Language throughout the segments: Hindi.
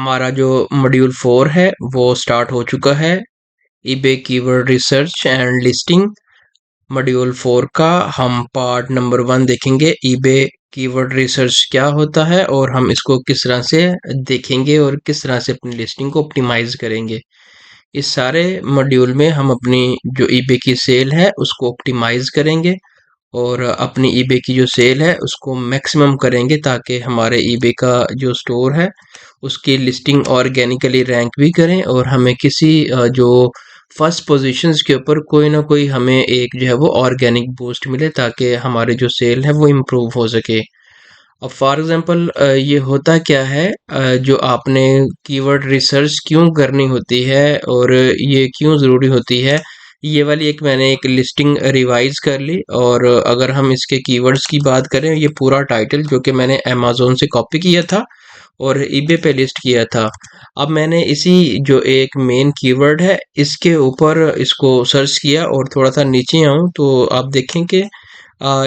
हमारा जो मॉड्यूल 4 है वो स्टार्ट हो चुका है। EBay keyword research and listing module 4 का हम पार्ट नंबर 1 देखेंगे। ईबे कीवर्ड रिसर्च क्या होता है और हम इसको किस तरह से देखेंगे और किस तरह से अपनी लिस्टिंग को ऑप्टिमाइज करेंगे। इस सारे मॉड्यूल में हम अपनी जो ईबे की सेल है उसको ऑप्टिमाइज करेंगे और अपनी ईबे की जो सेल है उसको मैक्सिमम करेंगे ताकि हमारे ईबे का जो स्टोर है उसकी लिस्टिंग ऑर्गेनिकली रैंक भी करें और हमें किसी जो फर्स्ट पोजीशंस के ऊपर कोई ना कोई हमें एक जो है वो ऑर्गेनिक बूस्ट मिले ताकि हमारे जो सेल है वो इम्प्रूव हो सके। अब फॉर एग्जांपल ये होता क्या है, जो आपने कीवर्ड रिसर्च क्यों करनी होती है और ये क्यों ज़रूरी होती है, ये वाली एक मैंने एक लिस्टिंग रिवाइज कर ली। और अगर हम इसके कीवर्ड्स की बात करें, ये पूरा टाइटल जो कि मैंने अमेज़न से कॉपी किया था और ईबे पे लिस्ट किया था। अब मैंने इसी जो एक मेन कीवर्ड है इसके ऊपर इसको सर्च किया और थोड़ा सा नीचे आऊँ तो आप देखें कि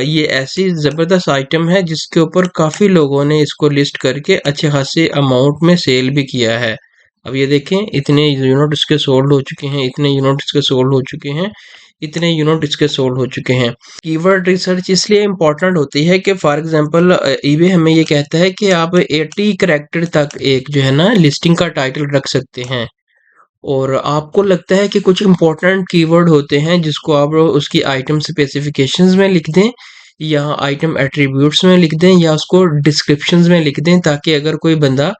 ये ऐसी ज़बरदस्त आइटम है जिसके ऊपर काफ़ी लोगों ने इसको लिस्ट करके अच्छे खासे अमाउंट में सेल भी किया है। अब ये देखें, इतने यूनिट इसके सोल्ड हो चुके हैं, इतने यूनिट इसके सोल्ड हो चुके हैं, इतने यूनिट इसके सोल्ड हो चुके हैं। कीवर्ड रिसर्च इसलिए इम्पोर्टेंट होती है कि फॉर एग्जांपल ईबे हमें ये कहता है कि आप 80 कैरेक्टर तक एक जो है ना लिस्टिंग का टाइटल रख सकते हैं और आपको लगता है कि कुछ इम्पोर्टेंट कीवर्ड होते हैं जिसको आप उसकी आइटम स्पेसिफिकेशंस में लिख दें या आइटम एट्रीब्यूट्स में लिख दें या उसको डिस्क्रिप्शंस में लिख दें ताकि अगर कोई बंदा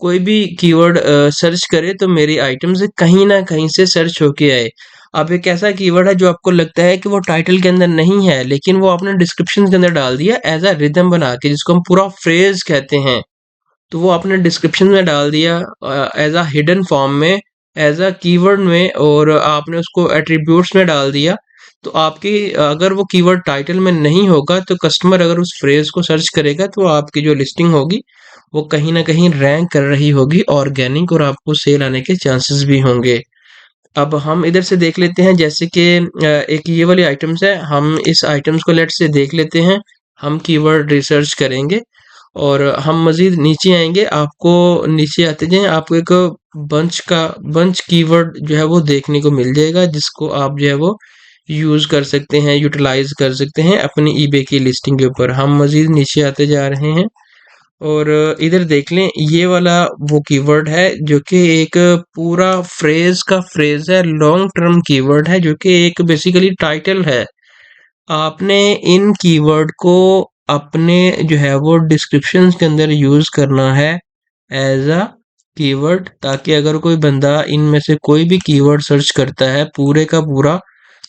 कोई भी कीवर्ड सर्च करे तो मेरी आइटम से कहीं ना कहीं से सर्च होके आए। अब एक ऐसा कीवर्ड है जो आपको लगता है कि वो टाइटल के अंदर नहीं है लेकिन वो आपने डिस्क्रिप्शन के अंदर डाल दिया एज अ रिदम बना के, जिसको हम पूरा फ्रेज कहते हैं। तो वो आपने डिस्क्रिप्शन में डाल दिया एज अ हिडन फॉर्म में, एज अ कीवर्ड में, और आपने उसको एट्रीब्यूट्स में डाल दिया। तो आपकी अगर वो कीवर्ड टाइटल में नहीं होगा तो कस्टमर अगर उस फ्रेज को सर्च करेगा तो आपकी जो लिस्टिंग होगी वो कहीं ना कहीं रैंक कर रही होगी ऑर्गेनिक और आपको सेल आने के चांसेस भी होंगे। अब हम इधर से देख लेते हैं, जैसे कि एक ये वाली आइटम्स है, हम इस आइटम्स को लेट से देख लेते हैं। हम कीवर्ड रिसर्च करेंगे और हम मजीद नीचे आएंगे। आपको नीचे आते जाएं, आपको एक बंच कीवर्ड जो है वो देखने को मिल जाएगा जिसको आप जो है वो यूज कर सकते हैं, यूटिलाइज कर सकते हैं अपनी ईबे की लिस्टिंग के ऊपर। हम मजीद नीचे आते जा रहे हैं और इधर देख लें, ये वाला वो कीवर्ड है जो कि एक पूरा फ्रेज का फ्रेज है, लॉन्ग टर्म कीवर्ड है जो कि एक बेसिकली टाइटल है। आपने इन कीवर्ड को अपने जो है वो डिस्क्रिप्शन के अंदर यूज करना है एज अ कीवर्ड, ताकि अगर कोई बंदा इनमें से कोई भी कीवर्ड सर्च करता है पूरे का पूरा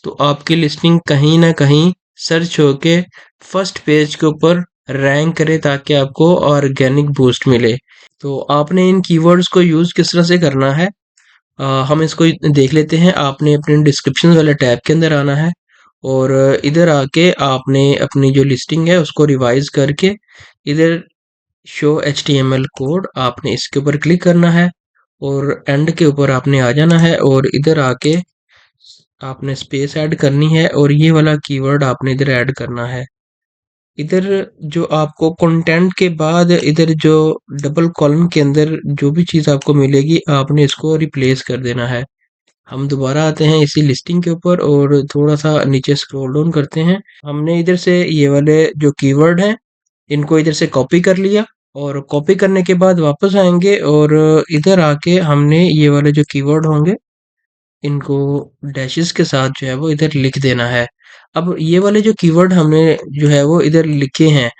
तो आपकी लिस्टिंग कहीं ना कहीं सर्च होके फर्स्ट पेज के ऊपर रैंक करे ताकि आपको ऑर्गेनिक बूस्ट मिले। तो आपने इन कीवर्ड्स को यूज किस तरह से करना है, हम इसको देख लेते हैं। आपने अपने डिस्क्रिप्शन वाले टैब के अंदर आना है और इधर आके आपने अपनी जो लिस्टिंग है उसको रिवाइज करके इधर शो एचटीएमएल कोड आपने इसके ऊपर क्लिक करना है और एंड के ऊपर आपने आ जाना है और इधर आके आपने स्पेस ऐड करनी है और ये वाला कीवर्ड आपने इधर ऐड करना है। इधर जो आपको कंटेंट के बाद इधर जो डबल कॉलम के अंदर जो भी चीज़ आपको मिलेगी आपने इसको रिप्लेस कर देना है। हम दोबारा आते हैं इसी लिस्टिंग के ऊपर और थोड़ा सा नीचे स्क्रॉल डाउन करते हैं। हमने इधर से ये वाले जो कीवर्ड हैं इनको इधर से कॉपी कर लिया और कॉपी करने के बाद वापस आएंगे और इधर आके हमने ये वाले जो कीवर्ड होंगे इनको डैशेस के साथ जो है वो इधर लिख देना है। अब ये वाले जो कीवर्ड हमने जो है वो इधर लिखे हैं,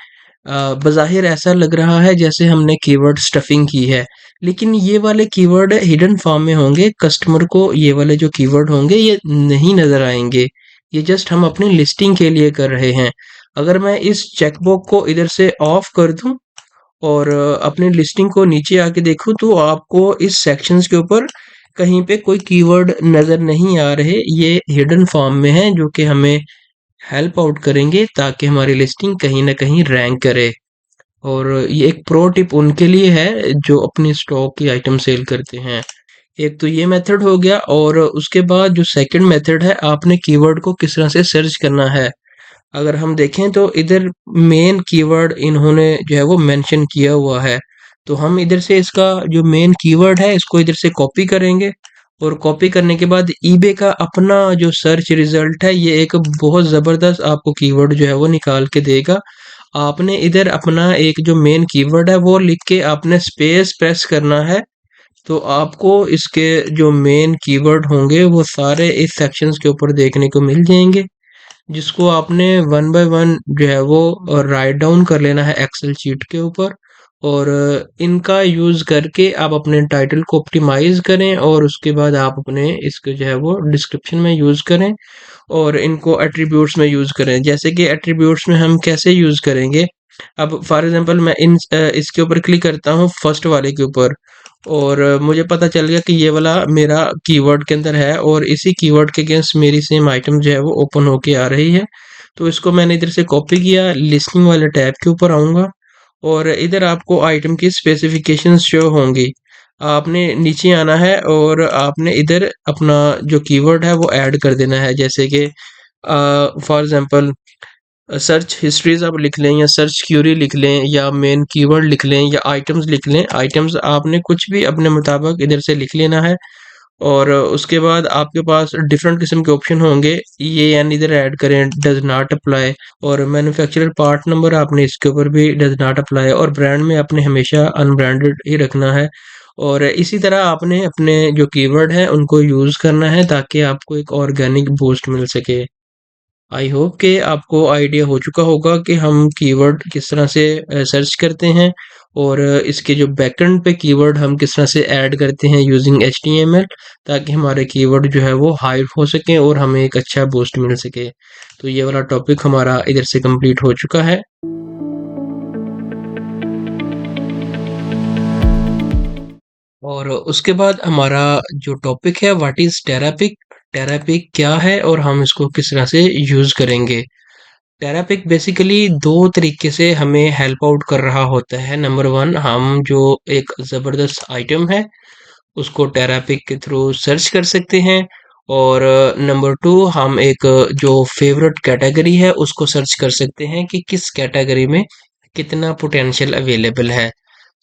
बज़ाहिर ऐसा लग रहा है जैसे हमने कीवर्ड स्टफिंग की है, लेकिन ये वाले कीवर्ड हिडन फॉर्म में होंगे। कस्टमर को ये वाले जो कीवर्ड होंगे ये नहीं नज़र आएंगे, ये जस्ट हम अपनी लिस्टिंग के लिए कर रहे हैं। अगर मैं इस चेकबॉक्स को इधर से ऑफ कर दूं और अपनी लिस्टिंग को नीचे आके देखूं तो आपको इस सेक्शंस के ऊपर कहीं पे कोई कीवर्ड नज़र नहीं आ रहे। ये हिडन फॉर्म में है जो कि हमें हेल्प आउट करेंगे ताकि हमारी लिस्टिंग कहीं ना कहीं रैंक करे। और ये एक प्रो टिप उनके लिए है जो अपनी स्टॉक की आइटम सेल करते हैं। एक तो ये मेथड हो गया और उसके बाद जो सेकंड मेथड है, आपने कीवर्ड को किस तरह से सर्च करना है। अगर हम देखें तो इधर मेन कीवर्ड इन्होंने जो है वो मेंशन किया हुआ है। तो हम इधर से इसका जो मेन कीवर्ड है इसको इधर से कॉपी करेंगे, और कॉपी करने के बाद ईबे का अपना जो सर्च रिजल्ट है ये एक बहुत ज़बरदस्त आपको कीवर्ड जो है वो निकाल के देगा। आपने इधर अपना एक जो मेन कीवर्ड है वो लिख के आपने स्पेस प्रेस करना है, तो आपको इसके जो मेन कीवर्ड होंगे वो सारे इस सेक्शंस के ऊपर देखने को मिल जाएंगे, जिसको आपने वन बाय वन जो है वो राइट डाउन कर लेना है एक्सेल शीट के ऊपर। और इनका यूज़ करके आप अपने टाइटल को ऑप्टिमाइज करें, और उसके बाद आप अपने इसको जो है वो डिस्क्रिप्शन में यूज़ करें, और इनको एट्रीब्यूट्स में यूज़ करें। जैसे कि एट्रीब्यूट्स में हम कैसे यूज़ करेंगे, अब फॉर एग्जांपल मैं इसके ऊपर क्लिक करता हूँ फर्स्ट वाले के ऊपर, और मुझे पता चल गया कि ये वाला मेरा कीवर्ड के अंदर है, और इसी कीवर्ड के अगेंस्ट मेरी सेम आइटम जो है वो ओपन होके आ रही है। तो इसको मैंने इधर से कॉपी किया, लिस्टिंग वाले टैब के ऊपर आऊँगा, और इधर आपको आइटम की स्पेसिफिकेशंस शो होंगी। आपने नीचे आना है और आपने इधर अपना जो कीवर्ड है वो ऐड कर देना है। जैसे कि फॉर एग्जांपल सर्च हिस्ट्रीज आप लिख लें, या सर्च क्यूरी लिख लें, या मेन कीवर्ड लिख लें, या आइटम्स लिख लें। आइटम्स आपने कुछ भी अपने मुताबिक इधर से लिख लेना है, और उसके बाद आपके पास डिफरेंट किस्म के ऑप्शन होंगे। ये एन इधर ऐड करें, डज नॉट अप्लाई, और मैन्युफैक्चरर पार्ट नंबर आपने इसके ऊपर भी डज नॉट अप्लाई, और ब्रांड में आपने हमेशा अनब्रांडेड ही रखना है। और इसी तरह आपने अपने जो कीवर्ड है उनको यूज़ करना है ताकि आपको एक ऑर्गेनिक बूस्ट मिल सके। आई होप कि आपको आइडिया हो चुका होगा कि हम कीवर्ड किस तरह से सर्च करते हैं, और इसके जो बैकएंड पे कीवर्ड हम किस तरह से ऐड करते हैं यूजिंग एचटीएमएल, ताकि हमारे कीवर्ड जो है वो हाई हो सके और हमें एक अच्छा बूस्ट मिल सके। तो ये वाला टॉपिक हमारा इधर से कंप्लीट हो चुका है। और उसके बाद हमारा जो टॉपिक है, व्हाट इज टेरापिक, टेरापिक क्या है और हम इसको किस तरह से यूज करेंगे। टेरापिक बेसिकली दो तरीके से हमें हेल्प आउट कर रहा होता है। नंबर वन, हम जो एक ज़बरदस्त आइटम है उसको टेरापिक के थ्रू सर्च कर सकते हैं, और नंबर टू, हम एक जो फेवरेट कैटेगरी है उसको सर्च कर सकते हैं कि किस कैटेगरी में कितना पोटेंशियल अवेलेबल है।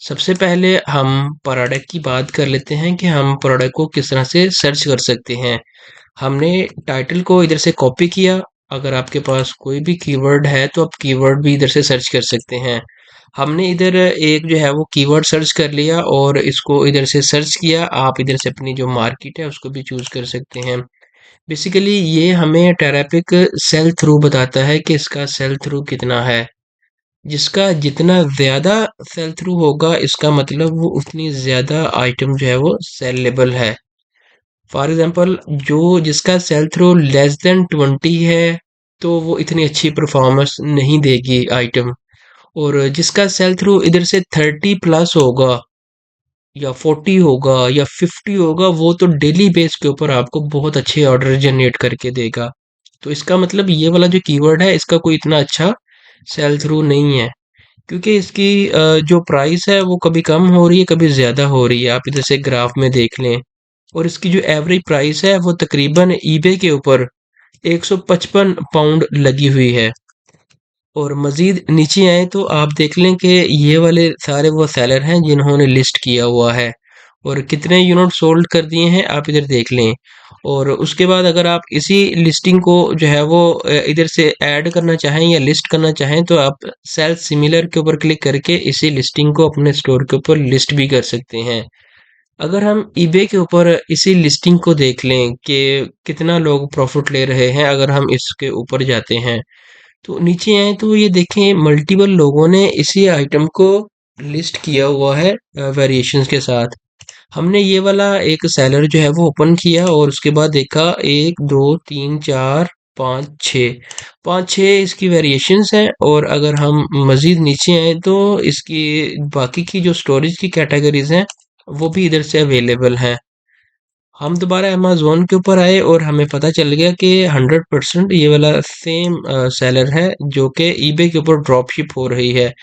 सबसे पहले हम प्रोडक्ट की बात कर लेते हैं कि हम प्रोडक्ट को किस तरह से सर्च कर सकते हैं। हमने टाइटल को इधर से कॉपी किया। अगर आपके पास कोई भी कीवर्ड है तो आप कीवर्ड भी इधर से सर्च कर सकते हैं। हमने इधर एक जो है वो कीवर्ड सर्च कर लिया और इसको इधर से सर्च किया। आप इधर से अपनी जो मार्केट है उसको भी चूज कर सकते हैं। बेसिकली ये हमें ट्रैफिक सेल थ्रू बताता है कि इसका सेल थ्रू कितना है। जिसका जितना ज़्यादा सेल थ्रू होगा इसका मतलब वो उतनी ज़्यादा आइटम जो है वो सेलेबल है। फॉर एग्जांपल जो जिसका सेल थ्रू लेस देन 20 है तो वो इतनी अच्छी परफॉर्मेंस नहीं देगी आइटम, और जिसका सेल थ्रू इधर से 30 प्लस होगा, या 40 होगा, या 50 होगा, वो तो डेली बेस के ऊपर आपको बहुत अच्छे ऑर्डर जनरेट करके देगा। तो इसका मतलब ये वाला जो कीवर्ड है इसका कोई इतना अच्छा सेल थ्रू नहीं है, क्योंकि इसकी जो प्राइस है वो कभी कम हो रही है कभी ज़्यादा हो रही है। आप इधर से ग्राफ में देख लें, और इसकी जो एवरेज प्राइस है वो तकरीबन ईबे के ऊपर 155 पाउंड लगी हुई है। और मज़ीद नीचे आए तो आप देख लें कि ये वाले सारे वो सेलर हैं जिन्होंने लिस्ट किया हुआ है, और कितने यूनिट सोल्ड कर दिए हैं आप इधर देख लें। और उसके बाद अगर आप इसी लिस्टिंग को जो है वो इधर से ऐड करना चाहें या लिस्ट करना चाहें तो आप सेल सिमिलर के ऊपर क्लिक करके इसी लिस्टिंग को अपने स्टोर के ऊपर लिस्ट भी कर सकते हैं। अगर हम ईबे के ऊपर इसी लिस्टिंग को देख लें कि कितना लोग प्रॉफिट ले रहे हैं, अगर हम इसके ऊपर जाते हैं तो नीचे आए तो ये देखें मल्टीपल लोगों ने इसी आइटम को लिस्ट किया हुआ है वेरिएशंस के साथ। हमने ये वाला एक सेलर जो है वो ओपन किया और उसके बाद देखा 1 2 3 4 5 6 इसकी वेरिएशंस हैं, और अगर हम मज़ीद नीचे आए तो इसकी बाकी की जो स्टोरेज की कैटेगरीज हैं वो भी इधर से अवेलेबल हैं। हम दोबारा अमेज़न के ऊपर आए और हमें पता चल गया कि 100% ये वाला सेम सेलर है जो कि ईबे के ऊपर ड्रॉप शिप हो रही है।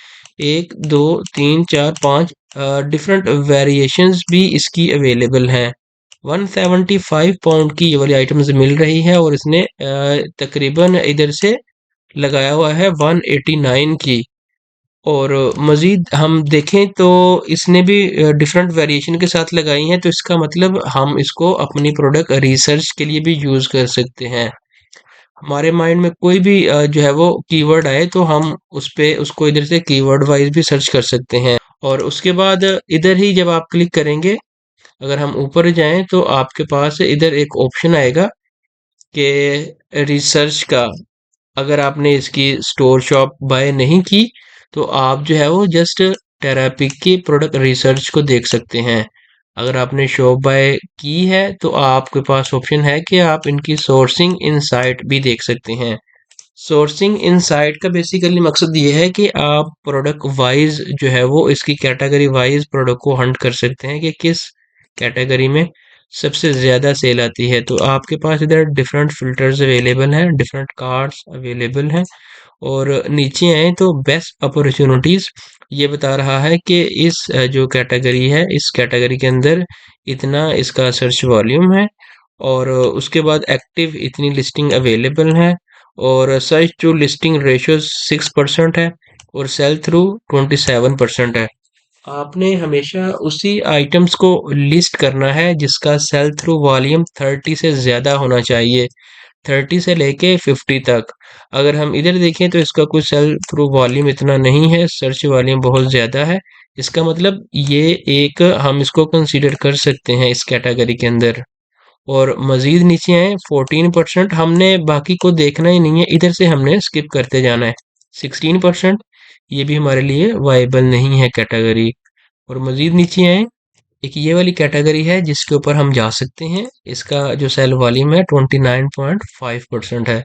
1 2 3 4 5 डिफरेंट वेरिएशंस भी इसकी अवेलेबल हैं। 175 पाउंड की ये वाली आइटम्स मिल रही है, और इसने तकरीबन इधर से लगाया हुआ है 189 की। और मज़ीद हम देखें तो इसने भी डिफरेंट वेरिएशन के साथ लगाई हैं, तो इसका मतलब हम इसको अपनी प्रोडक्ट रिसर्च के लिए भी यूज़ कर सकते हैं। हमारे माइंड में कोई भी जो है वो कीवर्ड आए तो हम उस पे उसको इधर से कीवर्ड वाइज भी सर्च कर सकते हैं। और उसके बाद इधर ही जब आप क्लिक करेंगे, अगर हम ऊपर जाएं तो आपके पास इधर एक ऑप्शन आएगा कि रिसर्च का। अगर आपने इसकी स्टोर शॉप बाय नहीं की तो आप जो है वो जस्ट टेरापिक की प्रोडक्ट रिसर्च को देख सकते हैं। अगर आपने शॉप बाय की है तो आपके पास ऑप्शन है कि आप इनकी सोर्सिंग इनसाइट भी देख सकते हैं। सोर्सिंग इनसाइट का बेसिकली मकसद ये है कि आप प्रोडक्ट वाइज जो है वो इसकी कैटेगरी वाइज प्रोडक्ट को हंट कर सकते हैं कि किस कैटेगरी में सबसे ज़्यादा सेल आती है। तो आपके पास इधर डिफरेंट फिल्टर्स अवेलेबल हैं, डिफरेंट कार्ड्स अवेलेबल हैं। और नीचे आए तो बेस्ट अपॉर्चुनिटीज ये बता रहा है कि इस जो कैटेगरी है इस कैटेगरी के अंदर इतना इसका सर्च वॉल्यूम है, और उसके बाद एक्टिव इतनी लिस्टिंग अवेलेबल है, और सर्च टू लिस्टिंग रेशियो 6% है, और सेल थ्रू 27% है। आपने हमेशा उसी आइटम्स को लिस्ट करना है जिसका सेल थ्रू वॉल्यूम 30 से ज़्यादा होना चाहिए, 30 से लेके 50 तक। अगर हम इधर देखें तो इसका कोई सेल थ्रू वॉल्यूम इतना नहीं है, सर्च वॉल्यूम बहुत ज़्यादा है। इसका मतलब ये एक हम इसको कंसीडर कर सकते हैं इस कैटेगरी के अंदर। और मज़ीद नीचे आए 14%, हमने बाकी को देखना ही नहीं है, इधर से हमने स्किप करते जाना है। 16% ये भी हमारे लिए वाइबल नहीं है कैटेगरी। और मज़ीद नीचे आए, एक ये वाली कैटेगरी है जिसके ऊपर हम जा सकते हैं, इसका जो सेल वॉल्यूम है 29.5% है।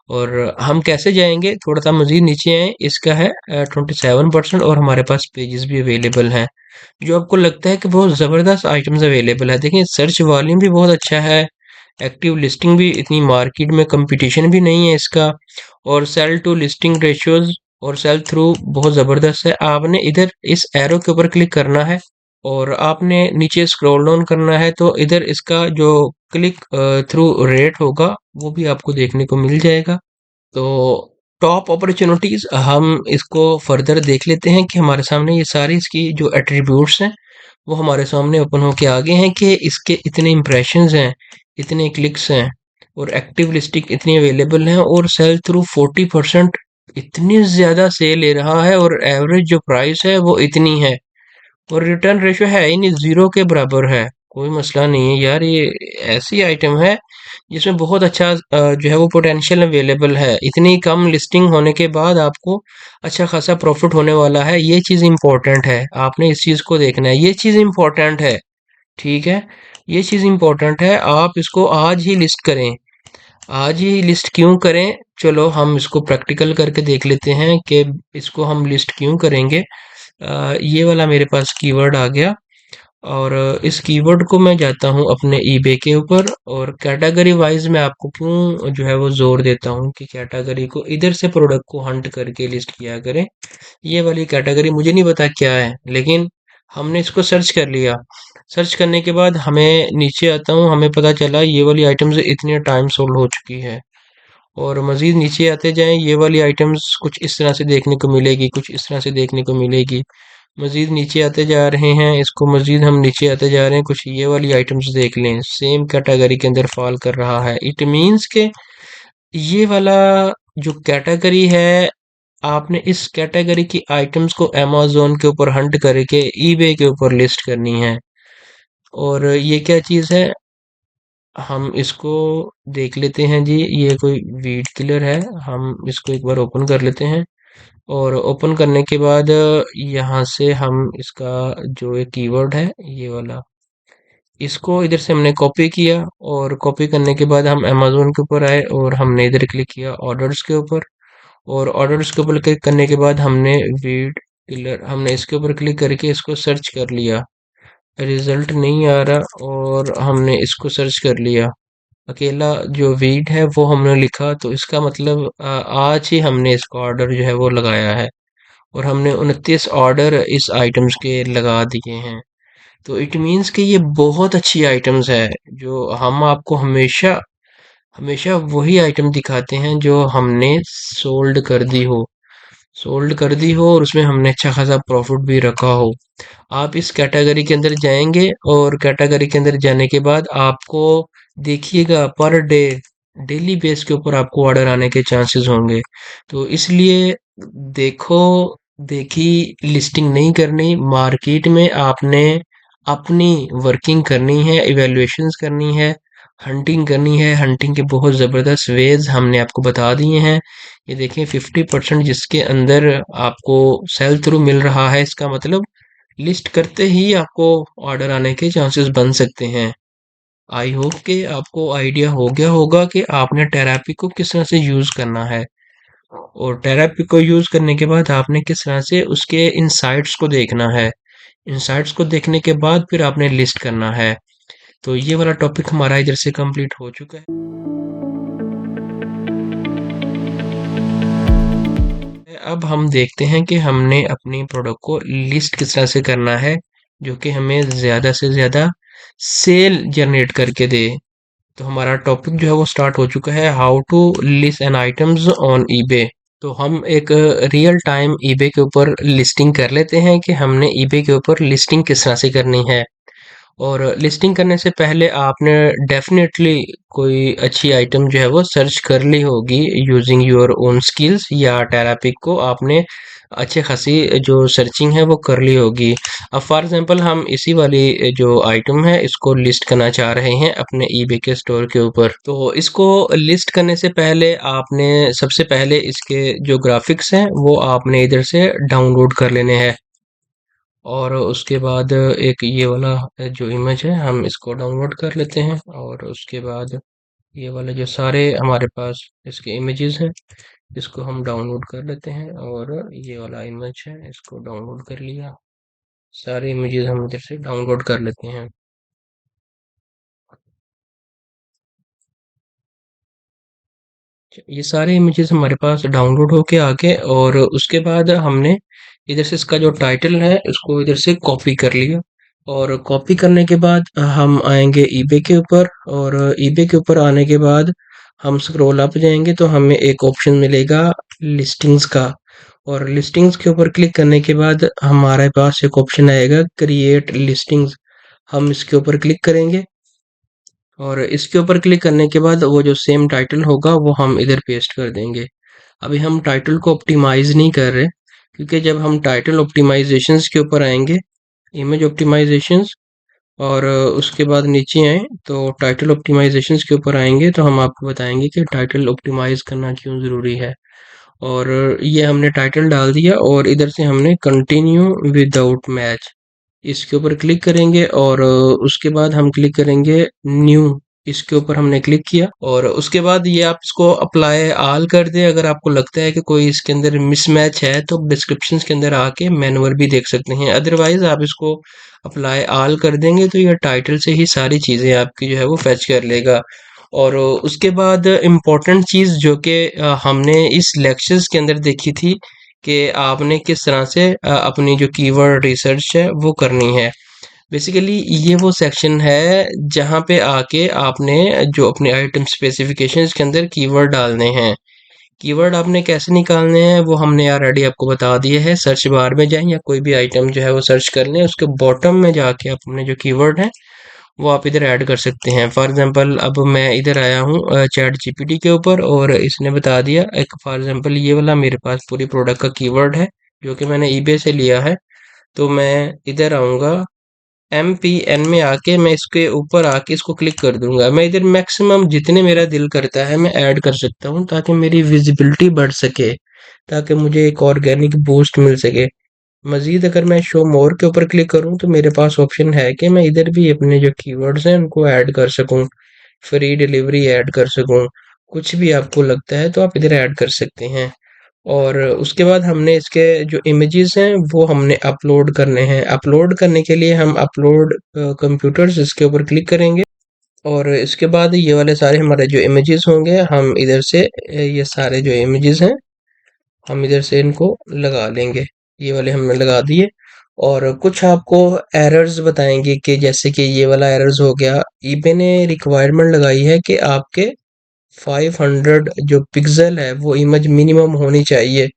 और हम कैसे जाएंगे, थोड़ा सा मज़ीद नीचे आए, इसका है 27%, और हमारे पास पेजेस भी अवेलेबल हैं जो आपको लगता है कि बहुत ज़बरदस्त आइटम्स अवेलेबल है। देखिए सर्च वॉल्यूम भी बहुत अच्छा है, एक्टिव लिस्टिंग भी इतनी मार्केट में कंपटीशन भी नहीं है इसका, और सेल टू लिस्टिंग रेशियोज और सेल थ्रू बहुत ज़बरदस्त है। आपने इधर इस एरो के ऊपर क्लिक करना है और आपने नीचे स्क्रॉल डाउन करना है तो इधर इसका जो क्लिक थ्रू रेट होगा वो भी आपको देखने को मिल जाएगा। तो टॉप अपॉर्चुनिटीज हम इसको फर्दर देख लेते हैं कि हमारे सामने ये सारी इसकी जो एट्रीब्यूट्स हैं वो हमारे सामने ओपन होके आ गए हैं कि इसके इतने इम्प्रेशंस हैं, इतने क्लिक्स हैं, और एक्टिव लिस्टिंग इतनी अवेलेबल हैं, और सेल थ्रू 40% इतनी ज़्यादा सेल ले रहा है, और एवरेज जो प्राइस है वो इतनी है, और रिटर्न रेशियो है ही नहीं, ज़ीरो के बराबर है। कोई मसला नहीं है यार, ये ऐसी आइटम है जिसमें बहुत अच्छा जो है वो पोटेंशियल अवेलेबल है। इतनी कम लिस्टिंग होने के बाद आपको अच्छा खासा प्रॉफिट होने वाला है, ये चीज़ इम्पोर्टेंट है। आपने इस चीज़ को देखना है, ये चीज़ इम्पोर्टेंट है। ठीक है, ये चीज़ इम्पोर्टेंट है, आप इसको आज ही लिस्ट करें। आज ही लिस्ट क्यों करें, चलो हम इसको प्रैक्टिकल करके देख लेते हैं कि इसको हम लिस्ट क्यों करेंगे। ये वाला मेरे पास कीवर्ड आ गया, और इस कीवर्ड को मैं जाता हूँ अपने ईबे के ऊपर, और कैटेगरी वाइज मैं आपको क्यों जो है वो जोर देता हूँ कि कैटेगरी को इधर से प्रोडक्ट को हंट करके लिस्ट किया करें। ये वाली कैटेगरी मुझे नहीं पता क्या है, लेकिन हमने इसको सर्च कर लिया। सर्च करने के बाद हमें नीचे आता हूँ, हमें पता चला ये वाली आइटम्स इतने टाइम सोल्ड हो चुकी है। और मज़ीद नीचे आते जाएँ, ये वाली आइटम्स कुछ इस तरह से देखने को मिलेगी, कुछ इस तरह से देखने को मिलेगी। मज़ीद नीचे आते जा रहे हैं, इसको मज़ीद हम नीचे आते जा रहे हैं, कुछ ये वाली आइटम्स देख लें, सेम कैटेगरी के अंदर फॉल कर रहा है। इट मीन्स के ये वाला जो कैटेगरी है, आपने इस कैटेगरी की आइटम्स को अमेज़न के ऊपर हंट करके ईबे के ऊपर लिस्ट करनी है। और ये क्या चीज़ है, हम इसको देख लेते हैं जी। ये कोई वीड किलर है, हम इसको एक बार ओपन कर लेते हैं। और ओपन करने के बाद यहाँ से हम इसका जो एक कीवर्ड है ये वाला, इसको इधर से हमने कॉपी किया, और कॉपी करने के बाद हम अमेज़न के ऊपर आए और हमने इधर क्लिक किया ऑर्डर्स के ऊपर। और ऑर्डर्स के ऊपर क्लिक करने के बाद हमने वीड किलर, हमने इसके ऊपर क्लिक करके इसको सर्च कर लिया। रिजल्ट नहीं आ रहा, और हमने इसको सर्च कर लिया, अकेला जो वीट है वो हमने लिखा, तो इसका मतलब आज ही हमने इसका ऑर्डर जो है वो लगाया है, और हमने 29 ऑर्डर इस आइटम्स के लगा दिए हैं। तो इट मीन्स कि ये बहुत अच्छी आइटम्स है, जो हम आपको हमेशा हमेशा वही आइटम दिखाते हैं जो हमने सोल्ड कर दी हो। सोल्ड कर दी हो और उसमें हमने अच्छा खासा प्रॉफिट भी रखा हो। आप इस कैटेगरी के अंदर जाएंगे और कैटेगरी के अंदर जाने के बाद आपको देखिएगा पर डे डेली बेस के ऊपर आपको ऑर्डर आने के चांसेस होंगे। तो इसलिए देखो देखी लिस्टिंग नहीं करनी, मार्केट में आपने अपनी वर्किंग करनी है, इवैल्यूएशंस करनी है, हंटिंग करनी है। हंटिंग के बहुत ज़बरदस्त वेज हमने आपको बता दिए हैं। ये देखें 50% जिसके अंदर आपको सेल थ्रू मिल रहा है, इसका मतलब लिस्ट करते ही आपको ऑर्डर आने के चांसेस बन सकते हैं। आई होप कि आपको आइडिया हो गया होगा कि आपने टेरापी को किस तरह से यूज़ करना है, और टेरापी को यूज़ करने के बाद आपने किस तरह से उसके इनसाइट्स को देखना है। इनसाइट्स को देखने के बाद फिर आपने लिस्ट करना है। तो ये वाला टॉपिक हमारा इधर से कंप्लीट हो चुका है। अब हम देखते हैं कि हमने अपनी प्रोडक्ट को लिस्ट किस तरह से करना है, जो कि हमें ज़्यादा से ज़्यादा सेल जनरेट करके दे। तो हमारा टॉपिक जो है वो स्टार्ट हो चुका है, how to list an items on eBay. तो हम एक रियल टाइम ईबे के ऊपर लिस्टिंग कर लेते हैं कि हमने ईबे के ऊपर लिस्टिंग किस तरह से करनी है। और लिस्टिंग करने से पहले आपने डेफिनेटली कोई अच्छी आइटम जो है वो सर्च कर ली होगी यूजिंग योर ओन स्किल्स, या टेरापिक को आपने अच्छे खासी जो सर्चिंग है वो कर ली होगी। अब फॉर एग्जांपल हम इसी वाली जो आइटम है इसको लिस्ट करना चाह रहे हैं अपने ईबे के स्टोर के ऊपर। तो इसको लिस्ट करने से पहले आपने सबसे पहले इसके जो ग्राफिक्स हैं वो आपने इधर से डाउनलोड कर लेने हैं। और उसके बाद एक ये वाला जो इमेज है हम इसको डाउनलोड कर लेते हैं, और उसके बाद ये वाले जो सारे हमारे पास इसके इमेजेस हैं इसको हम डाउनलोड कर लेते हैं। और ये वाला इमेज है इसको डाउनलोड कर लिया, सारे इमेजेस हम इधर से डाउनलोड कर लेते हैं। ये सारे इमेजेस हमारे पास डाउनलोड होके आ गए, और उसके बाद हमने इधर से इसका जो टाइटल है इसको इधर से कॉपी कर लिया। और कॉपी करने के बाद हम आएंगे ईबे के ऊपर, और ईबे के ऊपर आने के बाद हम स्क्रॉल अप जाएंगे तो हमें एक ऑप्शन मिलेगा लिस्टिंग्स का। और लिस्टिंग्स के ऊपर क्लिक करने के बाद हमारे पास एक ऑप्शन आएगा क्रिएट लिस्टिंग्स। हम इसके ऊपर क्लिक करेंगे, और इसके ऊपर क्लिक करने के बाद वो जो सेम टाइटल होगा वो हम इधर पेस्ट कर देंगे। अभी हम टाइटल को ऑप्टिमाइज नहीं कर रहे, क्योंकि जब हम टाइटल ऑप्टिमाइजेशंस के ऊपर आएंगे, इमेज ऑप्टिमाइजेशंस, और उसके बाद नीचे आए तो टाइटल ऑप्टिमाइजेशंस के ऊपर आएंगे तो हम आपको बताएंगे कि टाइटल ऑप्टिमाइज करना क्यों ज़रूरी है। और ये हमने टाइटल डाल दिया, और इधर से हमने कंटिन्यू विदाउट मैच इसके ऊपर क्लिक करेंगे, और उसके बाद हम क्लिक करेंगे न्यू, इसके ऊपर हमने क्लिक किया। और उसके बाद ये आप इसको अप्लाई आल कर दें। अगर आपको लगता है कि कोई इसके अंदर मिसमैच है तो डिस्क्रिप्शन के अंदर आके मैनुअल भी देख सकते हैं, अदरवाइज आप इसको अप्लाई आल कर देंगे तो ये टाइटल से ही सारी चीज़ें आपकी जो है वो फैच कर लेगा। और उसके बाद इम्पोर्टेंट चीज़ जो कि हमने इस लेक्चर्स के अंदर देखी थी कि आपने किस तरह से अपनी जो कीवर्ड रिसर्च है वो करनी है। बेसिकली ये वो सेक्शन है जहाँ पे आके आपने जो अपने आइटम स्पेसिफिकेशंस के अंदर कीवर्ड डालने हैं। कीवर्ड आपने कैसे निकालने हैं वो हमने ऑलरेडी आपको बता दिए है। सर्च बार में जाएं या कोई भी आइटम जो है वो सर्च कर लें, उसके बॉटम में जाके अपने जो कीवर्ड है वो आप इधर ऐड कर सकते हैं। फॉर एग्जांपल अब मैं इधर आया हूँ चैट जीपीटी के ऊपर, और इसने बता दिया एक फॉर एग्जांपल ये वाला मेरे पास पूरी प्रोडक्ट का कीवर्ड है जो कि मैंने ईबे से लिया है। तो मैं इधर आऊँगा, एमपीएन में आके मैं इसके ऊपर आके इसको क्लिक कर दूंगा। मैं इधर मैक्सिमम जितने मेरा दिल करता है मैं ऐड कर सकता हूँ ताकि मेरी विजिबिलिटी बढ़ सके, ताकि मुझे एक ऑर्गेनिक बूस्ट मिल सके। मजीद अगर मैं शो मोर के ऊपर क्लिक करूँ तो मेरे पास ऑप्शन है कि मैं इधर भी अपने जो कीवर्ड्स हैं उनको ऐड कर सकूँ, फ्री डिलीवरी ऐड कर सकूँ। कुछ भी आपको लगता है तो आप इधर ऐड कर सकते हैं। और उसके बाद हमने इसके जो इमेजेस हैं वो हमने अपलोड करने हैं। अपलोड करने के लिए हम अपलोड कंप्यूटर्स इसके ऊपर क्लिक करेंगे, और इसके बाद ये वाले सारे हमारे जो इमेजेस होंगे हम इधर से ये सारे जो इमेजेस हैं हम इधर से इनको लगा लेंगे। ये वाले हमने लगा दिए, और कुछ आपको एरर्स बताएंगे कि जैसे कि ये वाला एरर्स हो गया। ईबे ने रिक्वायरमेंट लगाई है कि आपके 500 जो पिक्सल है वो इमेज मिनिमम होनी चाहिए।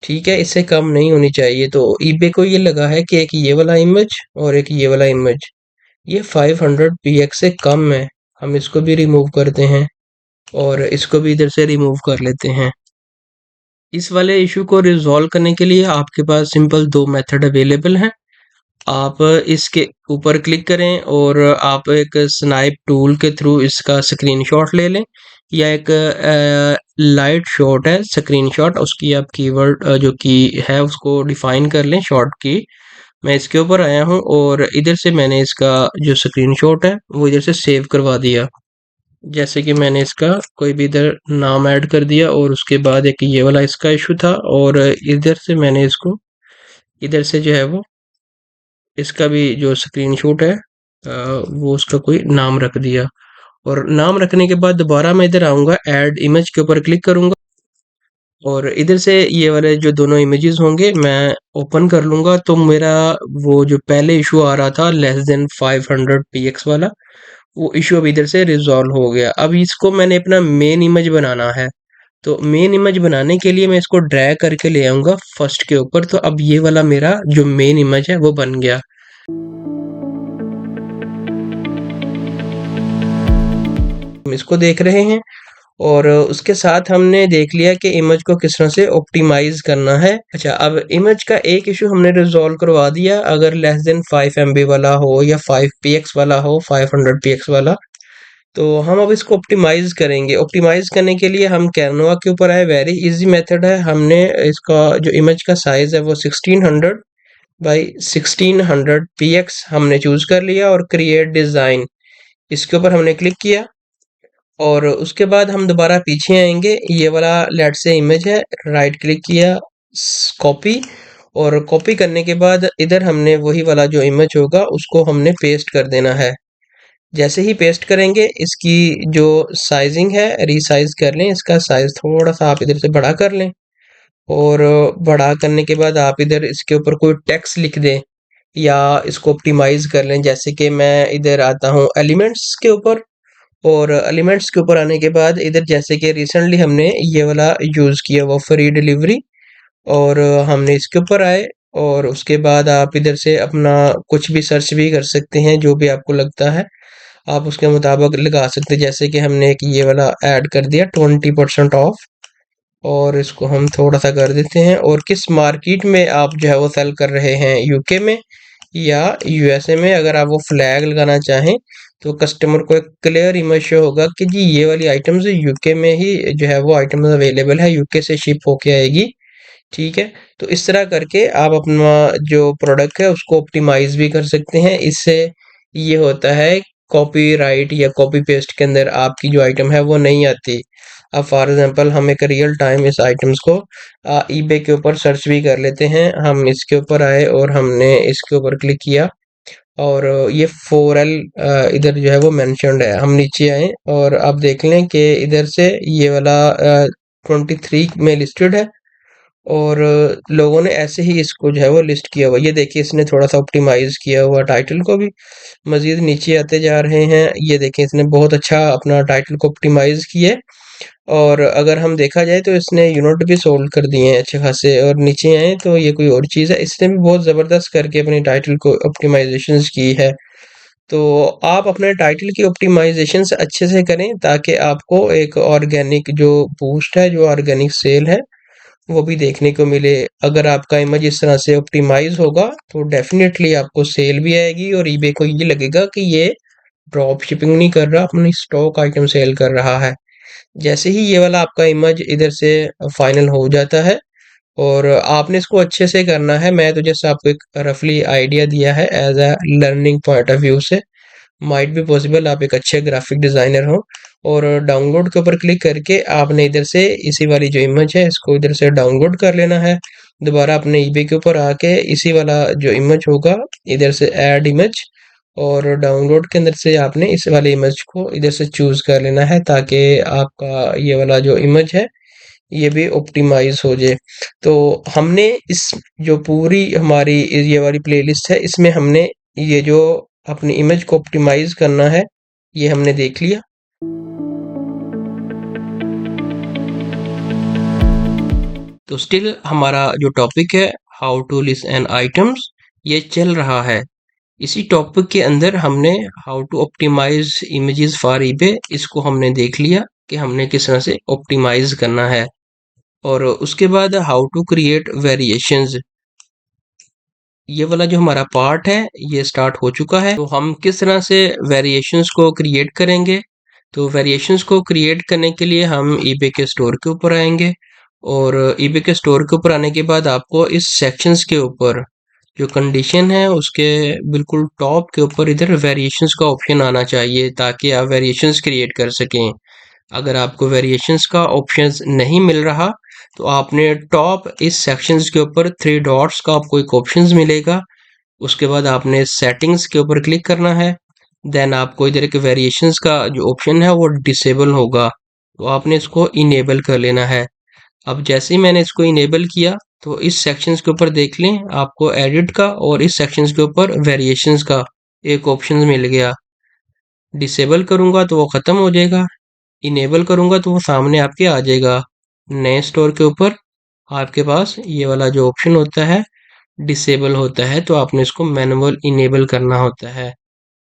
ठीक है, इससे कम नहीं होनी चाहिए। तो ईबे को ये लगा है कि एक ये वाला इमेज और एक ये वाला इमेज, ये 500 px से कम है। हम इसको भी रिमूव करते हैं और इसको भी इधर से रिमूव कर लेते हैं। इस वाले इशू को रिजॉल्व करने के लिए आपके पास सिंपल दो मेथड अवेलेबल हैं। आप इसके ऊपर क्लिक करें और आप एक स्नाइप टूल के थ्रू इसका स्क्रीनशॉट ले लें, या एक लाइट शॉट है स्क्रीनशॉट, उसकी आप कीवर्ड जो की है उसको डिफाइन कर लें शॉर्ट की। मैं इसके ऊपर आया हूँ और इधर से मैंने इसका जो स्क्रीनशॉट है वो इधर से सेव करवा दिया। जैसे कि मैंने इसका कोई भी इधर नाम ऐड कर दिया और उसके बाद एक ये वाला इसका इशू था, और इधर से मैंने इसको इधर से जो है वो इसका भी जो स्क्रीनशॉट है वो उसका कोई नाम रख दिया। और नाम रखने के बाद दोबारा मैं इधर आऊँगा, ऐड इमेज के ऊपर क्लिक करूँगा और इधर से ये वाले जो दोनों इमेजेस होंगे मैं ओपन कर लूँगा। तो मेरा वो जो पहले इशू आ रहा था लेस देन 500 px वाला, वो इशू अब इधर से रिजॉल्व हो गया। अब इसको मैंने अपना मेन इमेज बनाना है। तो मेन इमेज बनाने के लिए मैं इसको ड्रैग करके ले आऊँगा फर्स्ट के ऊपर। तो अब ये वाला मेरा जो मेन इमेज है वो बन गया। हम इसको देख रहे हैं और उसके साथ हमने देख लिया कि इमेज को किस तरह से ऑप्टिमाइज करना है। अच्छा, अब इमेज का एक इशू हमने रिजॉल्व करवा दिया। अगर लेस देन 5 MB वाला हो या 5 px वाला हो, 500 px वाला, तो हम अब इसको ऑप्टिमाइज करेंगे। ऑप्टिमाइज करने के लिए हम कैनवा के ऊपर आए, वेरी इजी मेथड है। हमने इसका जो इमेज का साइज है वो 1600 बाई 1600 px हमने चूज कर लिया और क्रिएट डिजाइन इसके ऊपर हमने क्लिक किया। और उसके बाद हम दोबारा पीछे आएंगे, ये वाला लेट से इमेज है, राइट क्लिक किया, कॉपी, और कॉपी करने के बाद इधर हमने वही वाला जो इमेज होगा उसको हमने पेस्ट कर देना है। जैसे ही पेस्ट करेंगे इसकी जो साइजिंग है रीसाइज कर लें, इसका साइज थोड़ा सा आप इधर से बड़ा कर लें। और बड़ा करने के बाद आप इधर इसके ऊपर कोई टेक्स्ट लिख दें या इसको ऑप्टिमाइज कर लें। जैसे कि मैं इधर आता हूँ एलिमेंट्स के ऊपर, और एलिमेंट्स के ऊपर आने के बाद इधर जैसे कि रिसेंटली हमने ये वाला यूज़ किया वो फ्री डिलीवरी, और हमने इसके ऊपर आए। और उसके बाद आप इधर से अपना कुछ भी सर्च भी कर सकते हैं, जो भी आपको लगता है आप उसके मुताबिक लगा सकते हैं। जैसे कि हमने एक ये वाला ऐड कर दिया 20% ऑफ, और इसको हम थोड़ा सा कर देते हैं। और किस मार्केट में आप जो है वो सेल कर रहे हैं, यूके में या यूएसए में, अगर आप वो फ्लैग लगाना चाहें तो कस्टमर को एक क्लियर इमेज शो होगा कि जी ये वाली आइटम्स यूके में ही जो है वो आइटम्स अवेलेबल है, यूके से शिप होके आएगी। ठीक है, तो इस तरह करके आप अपना जो प्रोडक्ट है उसको ऑप्टिमाइज भी कर सकते हैं। इससे ये होता है कॉपीराइट या कॉपी पेस्ट के अंदर आपकी जो आइटम है वो नहीं आती। अब फॉर एग्जांपल हम एक रियल टाइम इस आइटम्स को ईबे के ऊपर सर्च भी कर लेते हैं। हम इसके ऊपर आए और हमने इसके ऊपर क्लिक किया और ये 4L इधर जो है वो मेंशन्ड है। हम नीचे आए और आप देख लें कि इधर से ये वाला 23 में लिस्टेड है, और लोगों ने ऐसे ही इसको जो है वो लिस्ट किया हुआ। ये देखिए इसने थोड़ा सा ऑप्टिमाइज किया हुआ टाइटल को भी। मजीद नीचे आते जा रहे हैं, ये देखें इसने बहुत अच्छा अपना टाइटल को ऑप्टिमाइज किया है। और अगर हम देखा जाए तो इसने यूनिट भी सोल्ड कर दिए हैं अच्छे खासे। और नीचे आए तो ये कोई और चीज़ है, इसने भी बहुत ज़बरदस्त करके अपनी टाइटल को ऑप्टिमाइजेशन की है। तो आप अपने टाइटल की ऑप्टिमाइजेशन अच्छे से करें ताकि आपको एक ऑर्गेनिक जो बूस्ट है, जो ऑर्गेनिक सेल है, वो भी देखने को मिले। अगर आपका इमेज इस तरह से ऑप्टिमाइज होगा तो डेफिनेटली आपको सेल भी आएगी और ईबे को ये लगेगा कि ये ड्रॉप शिपिंग नहीं कर रहा, अपनी स्टॉक आइटम सेल कर रहा है। जैसे ही ये वाला आपका इमेज इधर से फाइनल हो जाता है और आपने इसको अच्छे से करना है। मैं तो जैसे आपको एक रफली आइडिया दिया है as a learning point of view से, माइट बी पॉसिबल आप एक अच्छे ग्राफिक डिजाइनर हो। और डाउनलोड के ऊपर क्लिक करके आपने इधर से इसी वाली जो इमेज है इसको इधर से डाउनलोड कर लेना है। दोबारा अपने ईबे के ऊपर आके इसी वाला जो इमेज होगा इधर से ऐड इमेज, और डाउनलोड के अंदर से आपने इस वाले इमेज को इधर से चूज कर लेना है ताकि आपका ये वाला जो इमेज है ये भी ऑप्टिमाइज हो जाए। तो हमने इस जो पूरी हमारी ये वाली प्लेलिस्ट है इसमें हमने ये जो अपनी इमेज को ऑप्टिमाइज करना है ये हमने देख लिया। तो स्टिल हमारा जो टॉपिक है how to list an items ये चल रहा है। इसी टॉपिक के अंदर हमने how to optimize images for eBay इसको हमने देख लिया कि हमने किस तरह से ऑप्टिमाइज करना है। और उसके बाद हाउ टू क्रिएट वेरिएशंस, ये वाला जो हमारा पार्ट है ये स्टार्ट हो चुका है। तो हम किस तरह से वेरिएशंस को क्रिएट करेंगे, तो वेरिएशंस को क्रिएट करने के लिए हम ईबे के स्टोर के ऊपर आएंगे और ईबे के स्टोर के ऊपर आने के बाद आपको इस सेक्शंस के ऊपर जो कंडीशन है उसके बिल्कुल टॉप के ऊपर इधर वेरिएशंस का ऑप्शन आना चाहिए ताकि आप वेरिएशंस क्रिएट कर सकें। अगर आपको वेरिएशंस का ऑप्शन नहीं मिल रहा तो आपने टॉप इस सेक्शंस के ऊपर थ्री डॉट्स का आपको एक ऑप्शन मिलेगा, उसके बाद आपने सेटिंग्स के ऊपर क्लिक करना है। देन आपको इधर एक वेरिएशंस का जो ऑप्शन है वो डिसेबल होगा, तो आपने इसको इनेबल कर लेना है। अब जैसे ही मैंने इसको इनेबल किया तो इस सेक्शंस के ऊपर देख लें आपको एडिट का और इस सेक्शंस के ऊपर वेरिएशंस का एक ऑप्शन मिल गया। डिसेबल करूंगा तो वो ख़त्म हो जाएगा, इनेबल करूंगा तो वो सामने आपके आ जाएगा। नए स्टोर के ऊपर आपके पास ये वाला जो ऑप्शन होता है डिसेबल होता है, तो आपने इसको मैनुअल इनेबल करना होता है।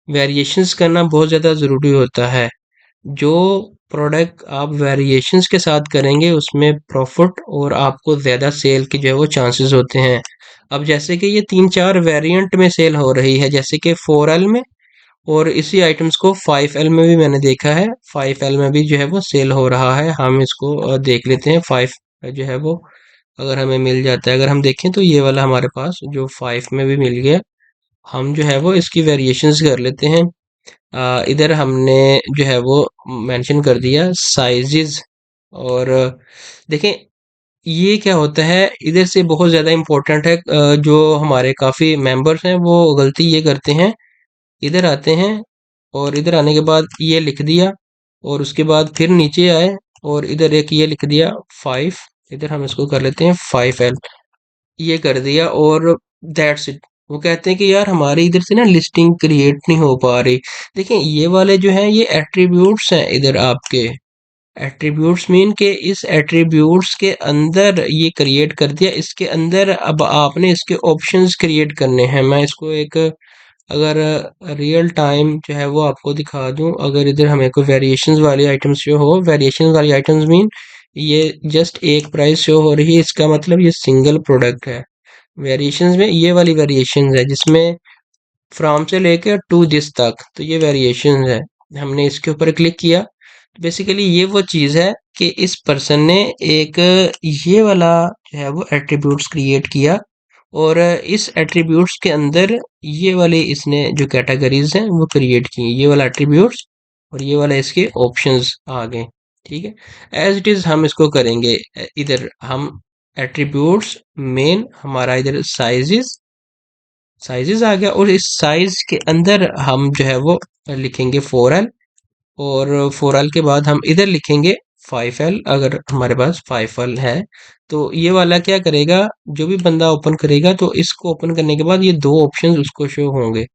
वेरिएशंस करना बहुत ज़्यादा ज़रूरी होता है। जो प्रोडक्ट आप वेरिएशंस के साथ करेंगे उसमें प्रॉफिट और आपको ज़्यादा सेल के जो है वो चांसेस होते हैं। अब जैसे कि ये 3-4 वेरिएंट में सेल हो रही है, जैसे कि 4L में, और इसी आइटम्स को 5L में भी मैंने देखा है। 5L में भी जो है वो सेल हो रहा है। हम इसको देख लेते हैं 5 जो है वो अगर हमें मिल जाता है। अगर हम देखें तो ये वाला हमारे पास जो 5 में भी मिल गया, हम जो है वो इसकी वेरिएशंस कर लेते हैं। इधर हमने जो है वो मेंशन कर दिया साइजेस। और देखें ये क्या होता है, इधर से बहुत ज़्यादा इम्पोर्टेंट है। जो हमारे काफ़ी मेंबर्स हैं वो गलती ये करते हैं, इधर आते हैं और इधर आने के बाद ये लिख दिया और उसके बाद फिर नीचे आए और इधर एक ये लिख दिया 5, इधर हम इसको कर लेते हैं 5L, ये कर दिया और दैट्स इट। वो कहते हैं कि यार हमारी इधर से ना लिस्टिंग क्रिएट नहीं हो पा रही। देखें ये वाले जो हैं ये एट्रीब्यूट्स हैं, इधर आपके एट्रीब्यूट्स मीन के इस एट्रीब्यूट्स के अंदर ये क्रिएट कर दिया, इसके अंदर अब आपने इसके ऑप्शंस क्रिएट करने हैं। मैं इसको एक अगर रियल टाइम जो है वो आपको दिखा दूं, अगर इधर हमें कोई वेरिएशंस वाली आइटम्स जो हो, वेरिएशंस वाली आइटम्स मीन ये जस्ट एक प्राइस शो हो रही है, इसका मतलब ये सिंगल प्रोडक्ट है। वेरिएशंस में ये वाली वेरिएशंस है जिसमें फ्रॉम से लेकर टू दिस तक, तो ये वेरिएशंस है। हमने इसके ऊपर क्लिक किया, बेसिकली ये वो चीज़ है कि इस पर्सन ने एक ये वाला जो है वो एट्रीब्यूट्स क्रिएट किया और इस एट्रीब्यूट्स के अंदर ये वाले इसने जो कैटेगरीज हैं वो क्रिएट की, ये वाला एट्रीब्यूट्स और ये वाला इसके ऑप्शंस आ गए। ठीक है, एज इट इज़ हम इसको करेंगे। इधर हम एट्रीब्यूट्स मेन हमारा इधर साइजेस आ गया और इस साइज के अंदर हम जो है वो लिखेंगे 4L और 4L के बाद हम इधर लिखेंगे 5L। अगर हमारे पास 5L है तो ये वाला क्या करेगा, जो भी बंदा ओपन करेगा तो इसको ओपन करने के बाद ये दो ऑप्शंस उसको शो होंगे।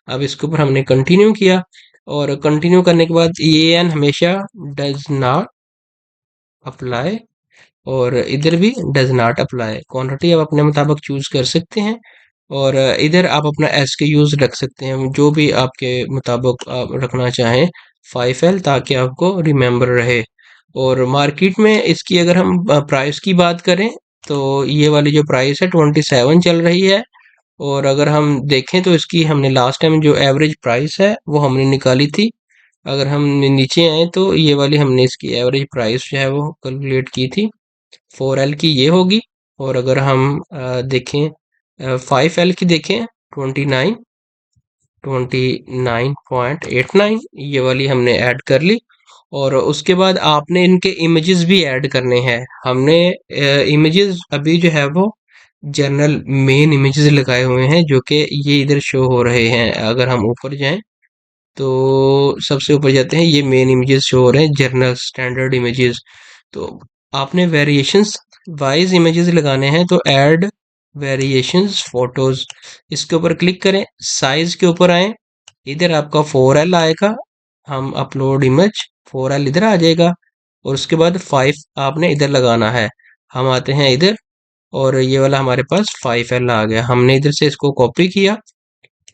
अब इसके ऊपर हमने कंटिन्यू किया और कंटिन्यू करने के बाद ये एन हमेशा डज नॉट अप्लाई और इधर भी डज नॉट अप्लाई। क्वांटिटी आप अपने मुताबिक चूज कर सकते हैं और इधर आप अपना एस के यूज़ रख सकते हैं, जो भी आपके मुताबिक आप रखना चाहें 5L, ताकि आपको रिमेंबर रहे। और मार्केट में इसकी अगर हम प्राइस की बात करें तो ये वाली जो प्राइस है 27 चल रही है। और अगर हम देखें तो इसकी हमने लास्ट टाइम जो एवरेज प्राइस है वो हमने निकाली थी। अगर हम नीचे आए तो ये वाली हमने इसकी एवरेज प्राइस जो है वो कैलकुलेट की थी, 4L की ये होगी। और अगर हम देखें 5L की देखें 29.89 ये वाली हमने ऐड कर ली। और उसके बाद आपने इनके इमेजेस भी ऐड करने हैं। हमने इमेजेस अभी जो है वो जनरल मेन इमेजेस लगाए हुए हैं जो कि ये इधर शो हो रहे हैं। अगर हम ऊपर जाएं तो सबसे ऊपर जाते हैं, ये मेन इमेजेस शो हो रहे हैं जर्नल स्टैंडर्ड इमेजेस। तो आपने वेरिएशंस वाइज इमेजेस लगाने हैं तो ऐड वेरिएशंस फोटोज, इसके ऊपर क्लिक करें, साइज के ऊपर आए, इधर आपका 4L आएगा, हम अपलोड इमेज 4L इधर आ जाएगा और उसके बाद 5 आपने इधर लगाना है। हम आते हैं इधर और ये वाला हमारे पास 5L आ गया। हमने इधर से इसको कॉपी किया,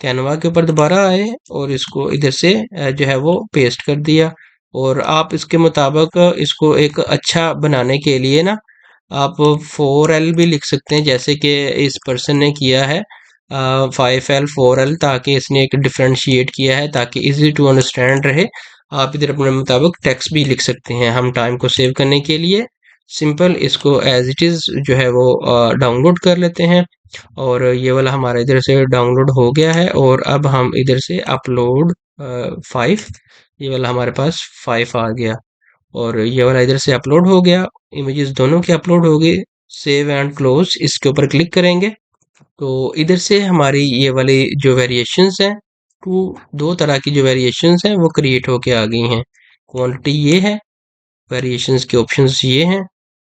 कैनवा के ऊपर दोबारा आए और इसको इधर से जो है वो पेस्ट कर दिया। और आप इसके मुताबिक इसको एक अच्छा बनाने के लिए ना आप 4L भी लिख सकते हैं, जैसे कि इस पर्सन ने किया है 5L 4L, ताकि इसने एक डिफ्रेंशिएट किया है ताकि इजी टू अंडरस्टैंड रहे। आप इधर अपने मुताबिक टेक्स्ट भी लिख सकते हैं। हम टाइम को सेव करने के लिए सिंपल इसको एज इट इज़ जो है वो डाउनलोड कर लेते हैं। और ये वाला हमारा इधर से डाउनलोड हो गया है। और अब हम इधर से अपलोड 5, ये वाला हमारे पास 5 आ गया। और ये वाला इधर से अपलोड हो गया, इमेजेस दोनों के अपलोड हो गए। सेव एंड क्लोज इसके ऊपर क्लिक करेंगे तो इधर से हमारी ये वाली जो वेरिएशंस हैं, दो तरह की जो वेरिएशंस हैं वो क्रिएट होके आ गई हैं। क्वांटिटी ये है, वेरिएशंस के ऑप्शंस ये हैं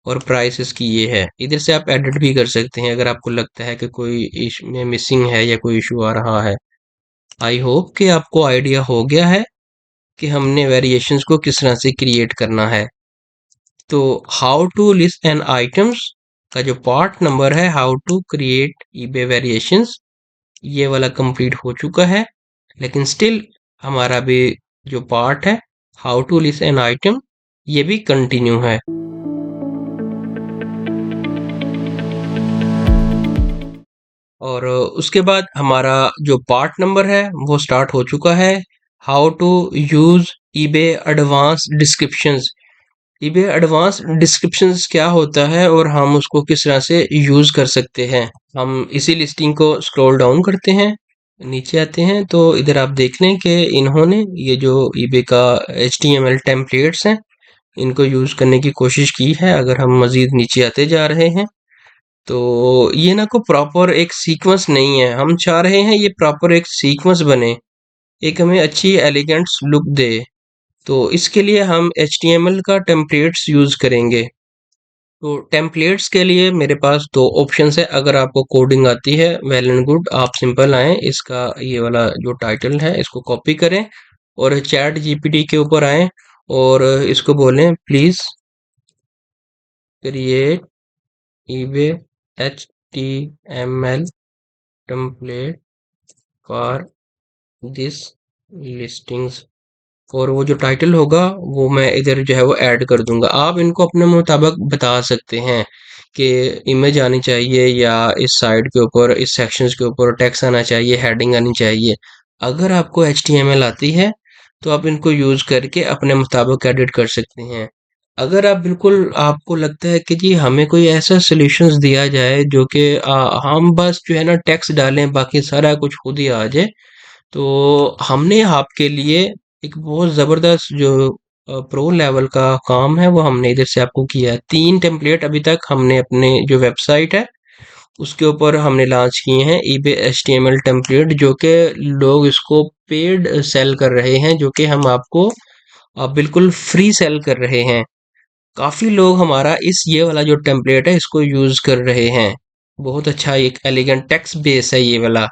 और प्राइसेस की ये है। इधर से आप एडिट भी कर सकते हैं अगर आपको लगता है कि कोई इसमें मिसिंग है या कोई इशू आ रहा है। आई होप कि आपको आइडिया हो गया है कि हमने वेरिएशंस को किस तरह से क्रिएट करना है। तो how to list an items का जो पार्ट नंबर है, how to create eBay variations, ये वाला कंप्लीट हो चुका है। लेकिन स्टिल हमारा भी जो पार्ट है how to list an item, ये भी कंटिन्यू है। और उसके बाद हमारा जो पार्ट नंबर है वो स्टार्ट हो चुका है। How to use eBay advance descriptions. EBay advance descriptions क्या होता है और हम उसको किस तरह से यूज कर सकते हैं। हम इसी लिस्टिंग को स्क्रॉल डाउन करते हैं, नीचे आते हैं तो इधर आप देख लें कि इन्होंने ये जो ईबे का HTML टेम्पलेट्स हैं इनको यूज करने की कोशिश की है। अगर हम मजीद नीचे आते जा रहे हैं तो ये ना को प्रॉपर एक सीक्वेंस नहीं है। हम चाह रहे हैं ये प्रॉपर एक सीक्वेंस बने, एक हमें अच्छी एलिगेंट लुक दे। तो इसके लिए हम HTML का टेम्पलेट्स यूज करेंगे। तो टेम्पलेट्स के लिए मेरे पास दो ऑप्शंस है। अगर आपको कोडिंग आती है वेल एंड गुड, आप सिंपल आए, इसका ये वाला जो टाइटल है इसको कॉपी करें और चैट GPT के ऊपर आए और इसको बोलें please create eBay HTML template for this listings. और वो जो टाइटल होगा वो मैं इधर जो है वो ऐड कर दूंगा। आप इनको अपने मुताबिक बता सकते हैं कि इमेज आनी चाहिए या इस साइड के ऊपर इस सेक्शंस के ऊपर टेक्स्ट आना चाहिए, हेडिंग आनी चाहिए। अगर आपको HTML आती है तो आप इनको यूज करके अपने मुताबिक एडिट कर सकते हैं। अगर आप बिल्कुल आपको लगता है कि जी हमें कोई ऐसा सॉल्यूशंस दिया जाए जो कि हम बस जो है ना टेक्स्ट डालें बाकी सारा कुछ खुद ही आ जाए, तो हमने आपके लिए एक बहुत ज़बरदस्त जो प्रो लेवल का काम है वो हमने इधर से आपको किया है। 3 टेम्पलेट अभी तक हमने अपने जो वेबसाइट है उसके ऊपर हमने लॉन्च किए हैं ईबे HTML टेम्पलेट, जो कि लोग इसको पेड सेल कर रहे हैं, जो कि हम आपको बिल्कुल फ्री सेल कर रहे हैं। काफ़ी लोग हमारा इस ये वाला जो टेम्पलेट है इसको यूज़ कर रहे हैं। बहुत अच्छा एक एलिगेंट टेक्स्ट बेस है ये वाला।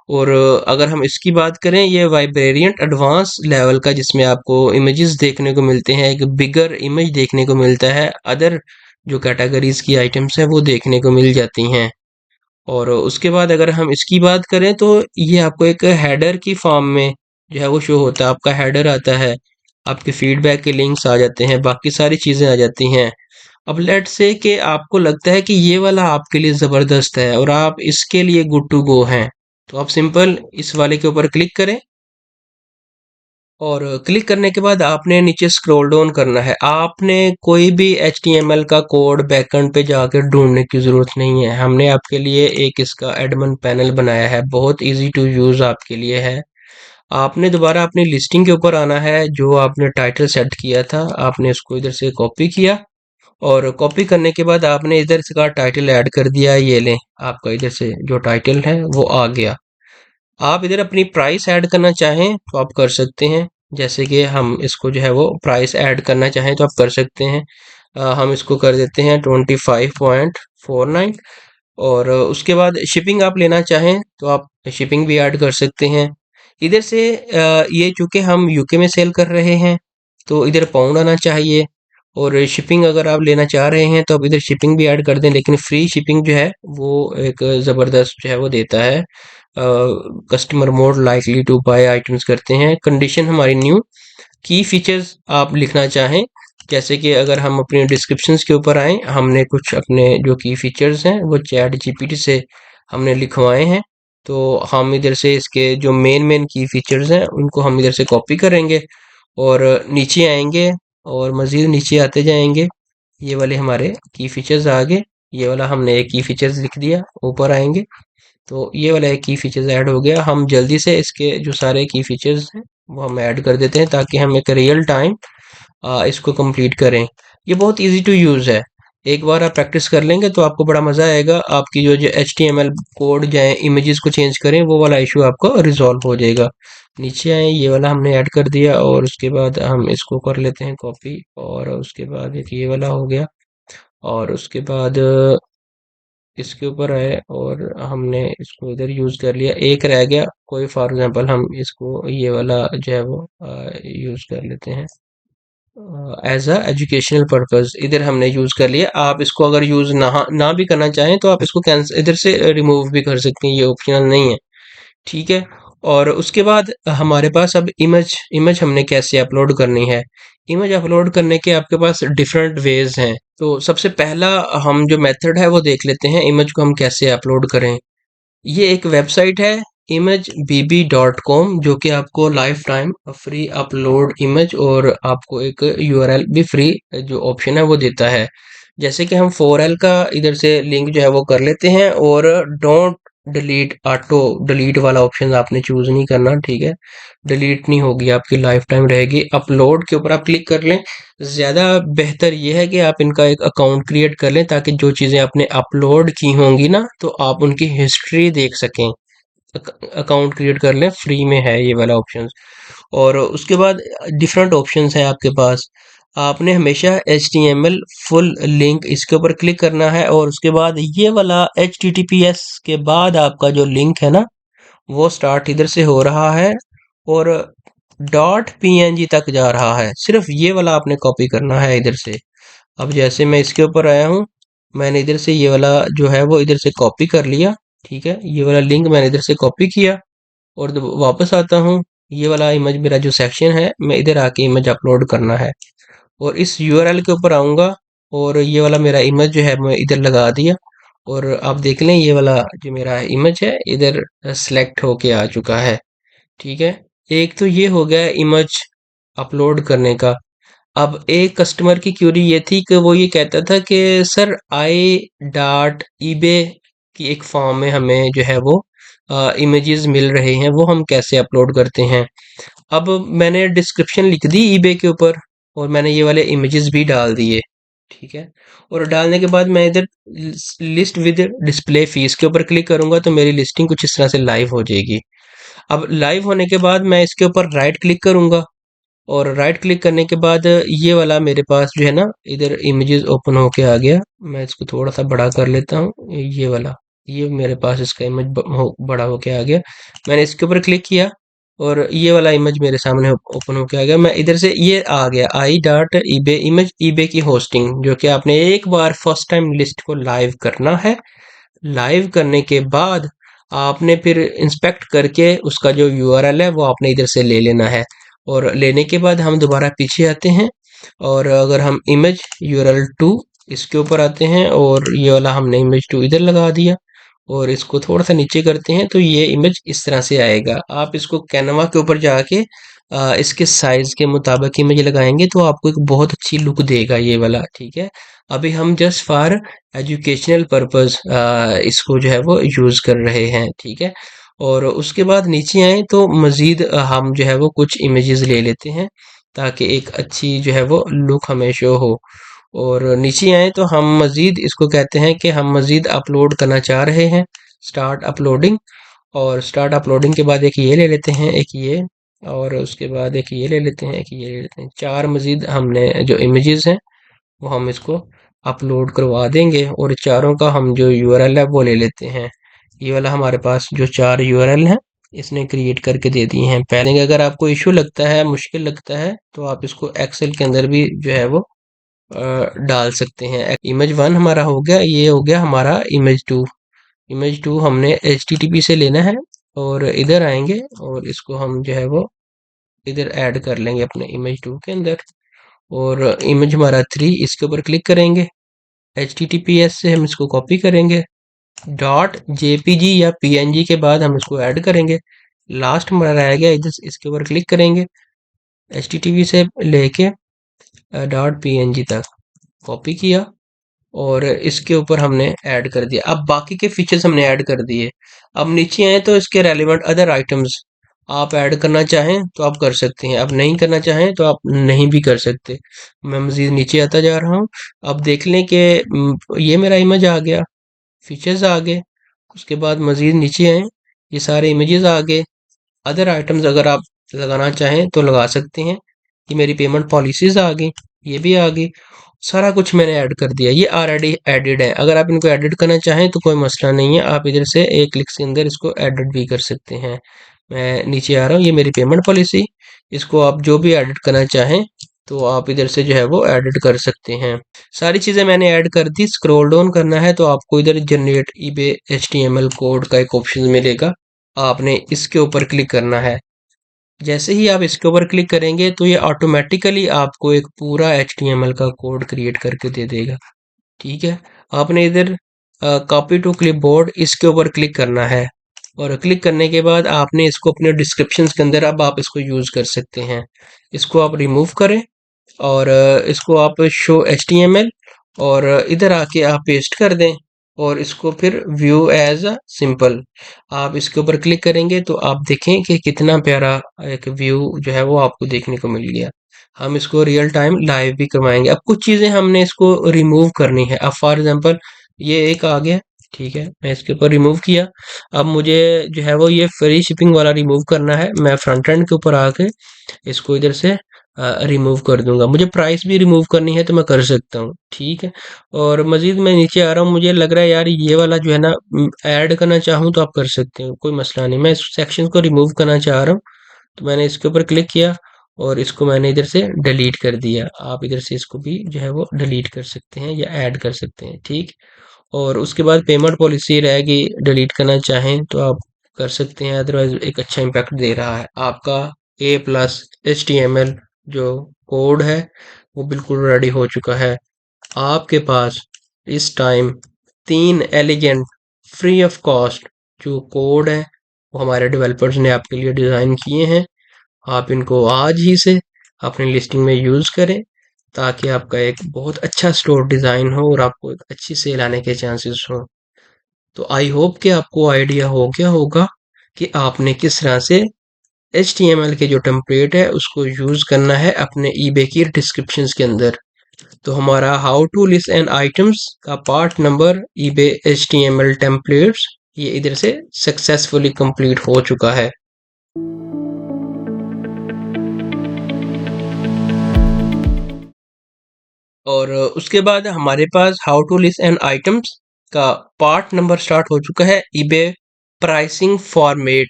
और अगर हम इसकी बात करें, ये वाइब्रेरियंट एडवांस लेवल का, जिसमें आपको इमेजेस देखने को मिलते हैं, एक बिगर इमेज देखने को मिलता है, अदर जो कैटेगरीज की आइटम्स हैं वो देखने को मिल जाती हैं। और उसके बाद अगर हम इसकी बात करें तो ये आपको एक हेडर की फॉर्म में जो है वो शो होता है। आपका हेडर आता है, आपके फीडबैक के लिंक्स आ जाते हैं, बाकी सारी चीज़ें आ जाती हैं। अब लेट्स से कि आपको लगता है कि ये वाला आपके लिए ज़बरदस्त है और आप इसके लिए गुड टू गो हैं, तो आप सिंपल इस वाले के ऊपर क्लिक करें और क्लिक करने के बाद आपने नीचे स्क्रॉल डाउन करना है। आपने कोई भी HTML का कोड बैकएंड पे जाकर ढूंढने की ज़रूरत नहीं है। हमने आपके लिए एक इसका एडमिन पैनल बनाया है, बहुत इजी टू यूज़ आपके लिए है। आपने दोबारा अपनी लिस्टिंग के ऊपर आना है, जो आपने टाइटल सेट किया था आपने इसको इधर से कॉपी किया और कॉपी करने के बाद आपने इधर से का टाइटल ऐड कर दिया। ये लें, आपका इधर से जो टाइटल है वो आ गया। आप इधर अपनी प्राइस ऐड करना चाहें तो आप कर सकते हैं, जैसे कि हम इसको जो है वो प्राइस ऐड करना चाहें तो आप कर सकते हैं। हम इसको कर देते हैं 25.49। और उसके बाद शिपिंग आप लेना चाहें तो आप शिपिंग भी ऐड कर सकते हैं। इधर से ये चूंकि हम UK में सेल कर रहे हैं तो इधर पाउंड आना चाहिए। और शिपिंग अगर आप लेना चाह रहे हैं तो आप इधर शिपिंग भी ऐड कर दें, लेकिन फ्री शिपिंग जो है वो एक ज़बरदस्त जो है वो देता है। Customer more likely to buy items करते हैं, कंडीशन हमारी न्यू। की फीचर्स आप लिखना चाहें, जैसे कि अगर हम अपने डिस्क्रिप्शंस के ऊपर आए, हमने कुछ अपने जो की फीचर्स हैं वो चैट जीपीटी से हमने लिखवाए हैं, तो हम इधर से इसके जो मेन मेन की फीचर्स हैं उनको हम इधर से कॉपी करेंगे और नीचे आएंगे और मज़ीद नीचे आते जाएंगे। ये वाले हमारे की फीचर्स आ गए, ये वाला हमने एक की फीचर्स लिख दिया। ऊपर आएंगे तो ये वाला एक की फीचर्स ऐड हो गया। हम जल्दी से इसके जो सारे की फीचर्स हैं वो हम ऐड कर देते हैं ताकि हम एक रियल टाइम इसको कंप्लीट करें। ये बहुत इजी टू यूज़ है, एक बार आप प्रैक्टिस कर लेंगे तो आपको बड़ा मज़ा आएगा। आपकी जो HTML कोड या इमेजेस को चेंज करें वो वाला इशू आपको रिजॉल्व हो जाएगा। नीचे आए, ये वाला हमने ऐड कर दिया और उसके बाद हम इसको कर लेते हैं कॉपी, और उसके बाद एक ये वाला हो गया, और उसके बाद इसके ऊपर आए और हमने इसको इधर यूज़ कर लिया। एक रह गया कोई, फॉर एग्जांपल हम इसको ये वाला जो है वो यूज़ कर लेते हैं एज अ एजुकेशनल पर्पस। इधर हमने यूज़ कर लिया। आप इसको अगर यूज़ ना भी करना चाहें तो आप इसको कैंसिल इधर से रिमूव भी कर सकते हैं, ये ऑप्शनल नहीं है, ठीक है। और उसके बाद हमारे पास अब इमेज इमेज हमने कैसे अपलोड करनी है। इमेज अपलोड करने के आपके पास डिफरेंट वेज हैं। तो सबसे पहला हम जो मेथड है वो देख लेते हैं, इमेज को हम कैसे अपलोड करें। ये एक वेबसाइट है imagebb.com, जो कि आपको life time free upload image और आपको एक यूआरएल भी फ्री जो ऑप्शन है वो देता है। जैसे कि हम 4L का इधर से लिंक जो है वो कर लेते हैं, और डोंट डिलीट ऑटो डिलीट वाला ऑप्शन आपने चूज नहीं करना, ठीक है। डिलीट नहीं होगी, आपकी लाइफ टाइम रहेगी। अपलोड के ऊपर आप क्लिक कर लें। ज़्यादा बेहतर ये है कि आप इनका एक अकाउंट क्रिएट कर लें ताकि जो चीज़ें आपने अपलोड की होंगी ना तो आप उनकी हिस्ट्री देख सकें। अकाउंट क्रिएट कर लें, फ्री में है ये वाला ऑप्शन। और उसके बाद डिफरेंट ऑप्शंस हैं आपके पास। आपने हमेशा HTML फुल लिंक इसके ऊपर क्लिक करना है, और उसके बाद ये वाला HTTPS के बाद आपका जो लिंक है ना वो स्टार्ट इधर से हो रहा है और .png तक जा रहा है। सिर्फ ये वाला आपने कॉपी करना है इधर से। अब जैसे मैं इसके ऊपर आया हूँ, मैंने इधर से ये वाला जो है वो इधर से कॉपी कर लिया, ठीक है। ये वाला लिंक मैंने इधर से कॉपी किया और जब वापस आता हूँ, ये वाला इमेज मेरा जो सेक्शन है, मैं इधर आके इमेज अपलोड करना है और इस यूआरएल के ऊपर आऊँगा और ये वाला मेरा इमेज जो है मैं इधर लगा दिया। और आप देख लें ये वाला जो मेरा इमेज है इधर सेलेक्ट होके आ चुका है, ठीक है। एक तो ये हो गया इमेज अपलोड करने का। अब एक कस्टमर की क्यूरी ये थी कि वो ये कहता था कि सर i.ebay की एक फॉर्म में हमें जो है वो इमेजेस मिल रहे हैं, वो हम कैसे अपलोड करते हैं। अब मैंने डिस्क्रिप्शन लिख दी ईबे के ऊपर और मैंने ये वाले इमेजेस भी डाल दिए, ठीक है। और डालने के बाद मैं इधर लिस्ट विद डिस्प्ले फीस के ऊपर क्लिक करूंगा तो मेरी लिस्टिंग कुछ इस तरह से लाइव हो जाएगी। अब लाइव होने के बाद मैं इसके ऊपर राइट क्लिक करूंगा और राइट क्लिक करने के बाद ये वाला मेरे पास जो है ना इधर इमेजेस ओपन होके आ गया। मैं इसको थोड़ा सा बड़ा कर लेता हूँ, ये वाला, ये मेरे पास इसका इमेज बड़ा होके आ गया। मैंने इसके ऊपर क्लिक किया और ये वाला इमेज मेरे सामने ओपन होके आ गया। मैं इधर से ये आ गया i.ebay इमेज, ईबे की होस्टिंग, जो कि आपने एक बार फर्स्ट टाइम लिस्ट को लाइव करना है। लाइव करने के बाद आपने फिर इंस्पेक्ट करके उसका जो यूआरएल है वो आपने इधर से ले लेना है। और लेने के बाद हम दोबारा पीछे आते हैं और अगर हम इमेज यूआरएल 2 इसके ऊपर आते हैं और ये वाला हमने इमेज 2 इधर लगा दिया और इसको थोड़ा सा नीचे करते हैं तो ये इमेज इस तरह से आएगा। आप इसको कैनवा के ऊपर जाके इसके साइज के मुताबिक इमेज लगाएंगे तो आपको एक बहुत अच्छी लुक देगा ये वाला, ठीक है। अभी हम जस्ट फॉर एजुकेशनल पर्पस इसको जो है वो यूज़ कर रहे हैं, ठीक है। और उसके बाद नीचे आए तो मज़ीद हम जो है वो कुछ इमेजेस ले लेते हैं ताकि एक अच्छी जो है वो लुक हमें शो हो। और नीचे आए तो हम मज़ीद इसको कहते हैं कि हम मज़ीद अपलोड करना चाह रहे हैं, स्टार्ट अपलोडिंग। और स्टार्ट अपलोडिंग के बाद एक ये ले लेते हैं, एक ये, और उसके बाद एक ये ले लेते हैं, एक ये ले लेते हैं। 4 मज़ीद हमने जो इमेजेस हैं वो हम इसको अपलोड करवा देंगे और चारों का हम जो यूआरएल है वो ले लेते हैं। ये वाला हमारे पास जो 4 यूआरएल हैं इसने क्रिएट करके दे दिए हैं। पहले अगर आपको इशू लगता है, मुश्किल लगता है, तो आप इसको एक्सेल के अंदर भी जो है वो डाल सकते हैं। इमेज 1 हमारा हो गया, ये हो गया हमारा इमेज 2। इमेज 2 हमने HTTP से लेना है और इधर आएंगे और इसको हम जो है वो इधर ऐड कर लेंगे अपने इमेज 2 के अंदर। और इमेज हमारा 3, इसके ऊपर क्लिक करेंगे, HTTPS से हम इसको कॉपी करेंगे, .jpg या PNG के बाद हम इसको ऐड करेंगे। लास्ट हमारा रह गया इधर, इसके ऊपर क्लिक करेंगे, HTTP से लेके .png तक कॉपी किया और इसके ऊपर हमने ऐड कर दिया। अब बाकी के फीचर्स हमने ऐड कर दिए। अब नीचे आए तो इसके रेलिवेंट अदर आइटम्स आप ऐड करना चाहें तो आप कर सकते हैं, अब नहीं करना चाहें तो आप नहीं भी कर सकते। मैं मज़ीद नीचे आता जा रहा हूँ। अब देख लें कि ये मेरा इमेज आ गया, फीचर्स आ गए। उसके बाद मज़ीद नीचे आए, ये सारे इमेजेस आ गए। अदर आइटम्स अगर आप लगाना चाहें तो लगा सकते हैं। ये मेरी पेमेंट पॉलिसीज आ गई, ये भी आ गई, सारा कुछ मैंने ऐड कर दिया। ये ऑलरेडी एडिड है। अगर आप इनको एडिट करना चाहें तो कोई मसला नहीं है, आप इधर से एक क्लिक के अंदर इसको एडिट भी कर सकते हैं। मैं नीचे आ रहा हूँ, ये मेरी पेमेंट पॉलिसी, इसको आप जो भी एडिट करना चाहें तो आप इधर से जो है वो एडिट कर सकते हैं। सारी चीज़ें मैंने ऐड कर दी। स्क्रॉल डाउन करना है तो आपको इधर जनरेट eBay HTML कोड का एक ऑप्शन मिलेगा, आपने इसके ऊपर क्लिक करना है। जैसे ही आप इसके ऊपर क्लिक करेंगे तो ये ऑटोमेटिकली आपको एक पूरा HTML का कोड क्रिएट करके दे देगा। ठीक है, आपने इधर कॉपी टू क्लिपबोर्ड इसके ऊपर क्लिक करना है और क्लिक करने के बाद आपने इसको अपने डिस्क्रिप्शंस के अंदर अब आप इसको यूज़ कर सकते हैं। इसको आप रिमूव करें और इसको आप शो HTML और इधर आके आप पेस्ट कर दें और इसको फिर व्यू एज अ सिंपल आप इसके ऊपर क्लिक करेंगे तो आप देखें कि कितना प्यारा एक व्यू जो है वो आपको देखने को मिल गया। हम इसको रियल टाइम लाइव भी करवाएंगे। अब कुछ चीज़ें हमने इसको रिमूव करनी है। अब फॉर एग्जांपल ये एक आ गया, ठीक है, मैं इसके ऊपर रिमूव किया। अब मुझे जो है वो ये फ्री शिपिंग वाला रिमूव करना है। मैं फ्रंट एंड के ऊपर आके इसको इधर से रिमूव कर दूंगा। मुझे प्राइस भी रिमूव करनी है तो मैं कर सकता हूँ, ठीक है। और मजीद मैं नीचे आ रहा हूँ, मुझे लग रहा है यार ये वाला जो है ना ऐड करना चाहूँ तो आप कर सकते हो, कोई मसला नहीं। मैं इस सेक्शन को रिमूव करना चाह रहा हूँ तो मैंने इसके ऊपर क्लिक किया और इसको मैंने इधर से डिलीट कर दिया। आप इधर से इसको भी जो है वो डिलीट कर सकते हैं या ऐड कर सकते हैं, ठीक। और उसके बाद पेमेंट पॉलिसी रहेगी, डिलीट करना चाहें तो आप कर सकते हैं, अदरवाइज एक अच्छा इम्पैक्ट दे रहा है। आपका A+HTML जो कोड है वो बिल्कुल रेडी हो चुका है। आपके पास इस time 3 elegant free of cost जो कोड है वो हमारे डेवलपर्स ने आपके लिए डिज़ाइन किए हैं। आप इनको आज ही से अपनी लिस्टिंग में यूज़ करें ताकि आपका एक बहुत अच्छा स्टोर डिज़ाइन हो और आपको एक अच्छी सेल आने के चांसेस हो। तो आई होप कि आपको आइडिया हो गया होगा कि आपने किस तरह से HTML के जो टेम्पलेट है उसको यूज़ करना है अपने eBay की डिस्क्रिप्शंस के अंदर। तो हमारा how to list and items का part number eBay HTML templates ये इधर से सक्सेसफुली कंप्लीट हो चुका है। और उसके बाद हमारे पास how to list and items का पार्ट नंबर स्टार्ट हो चुका है eBay प्राइसिंग फॉर्मेट।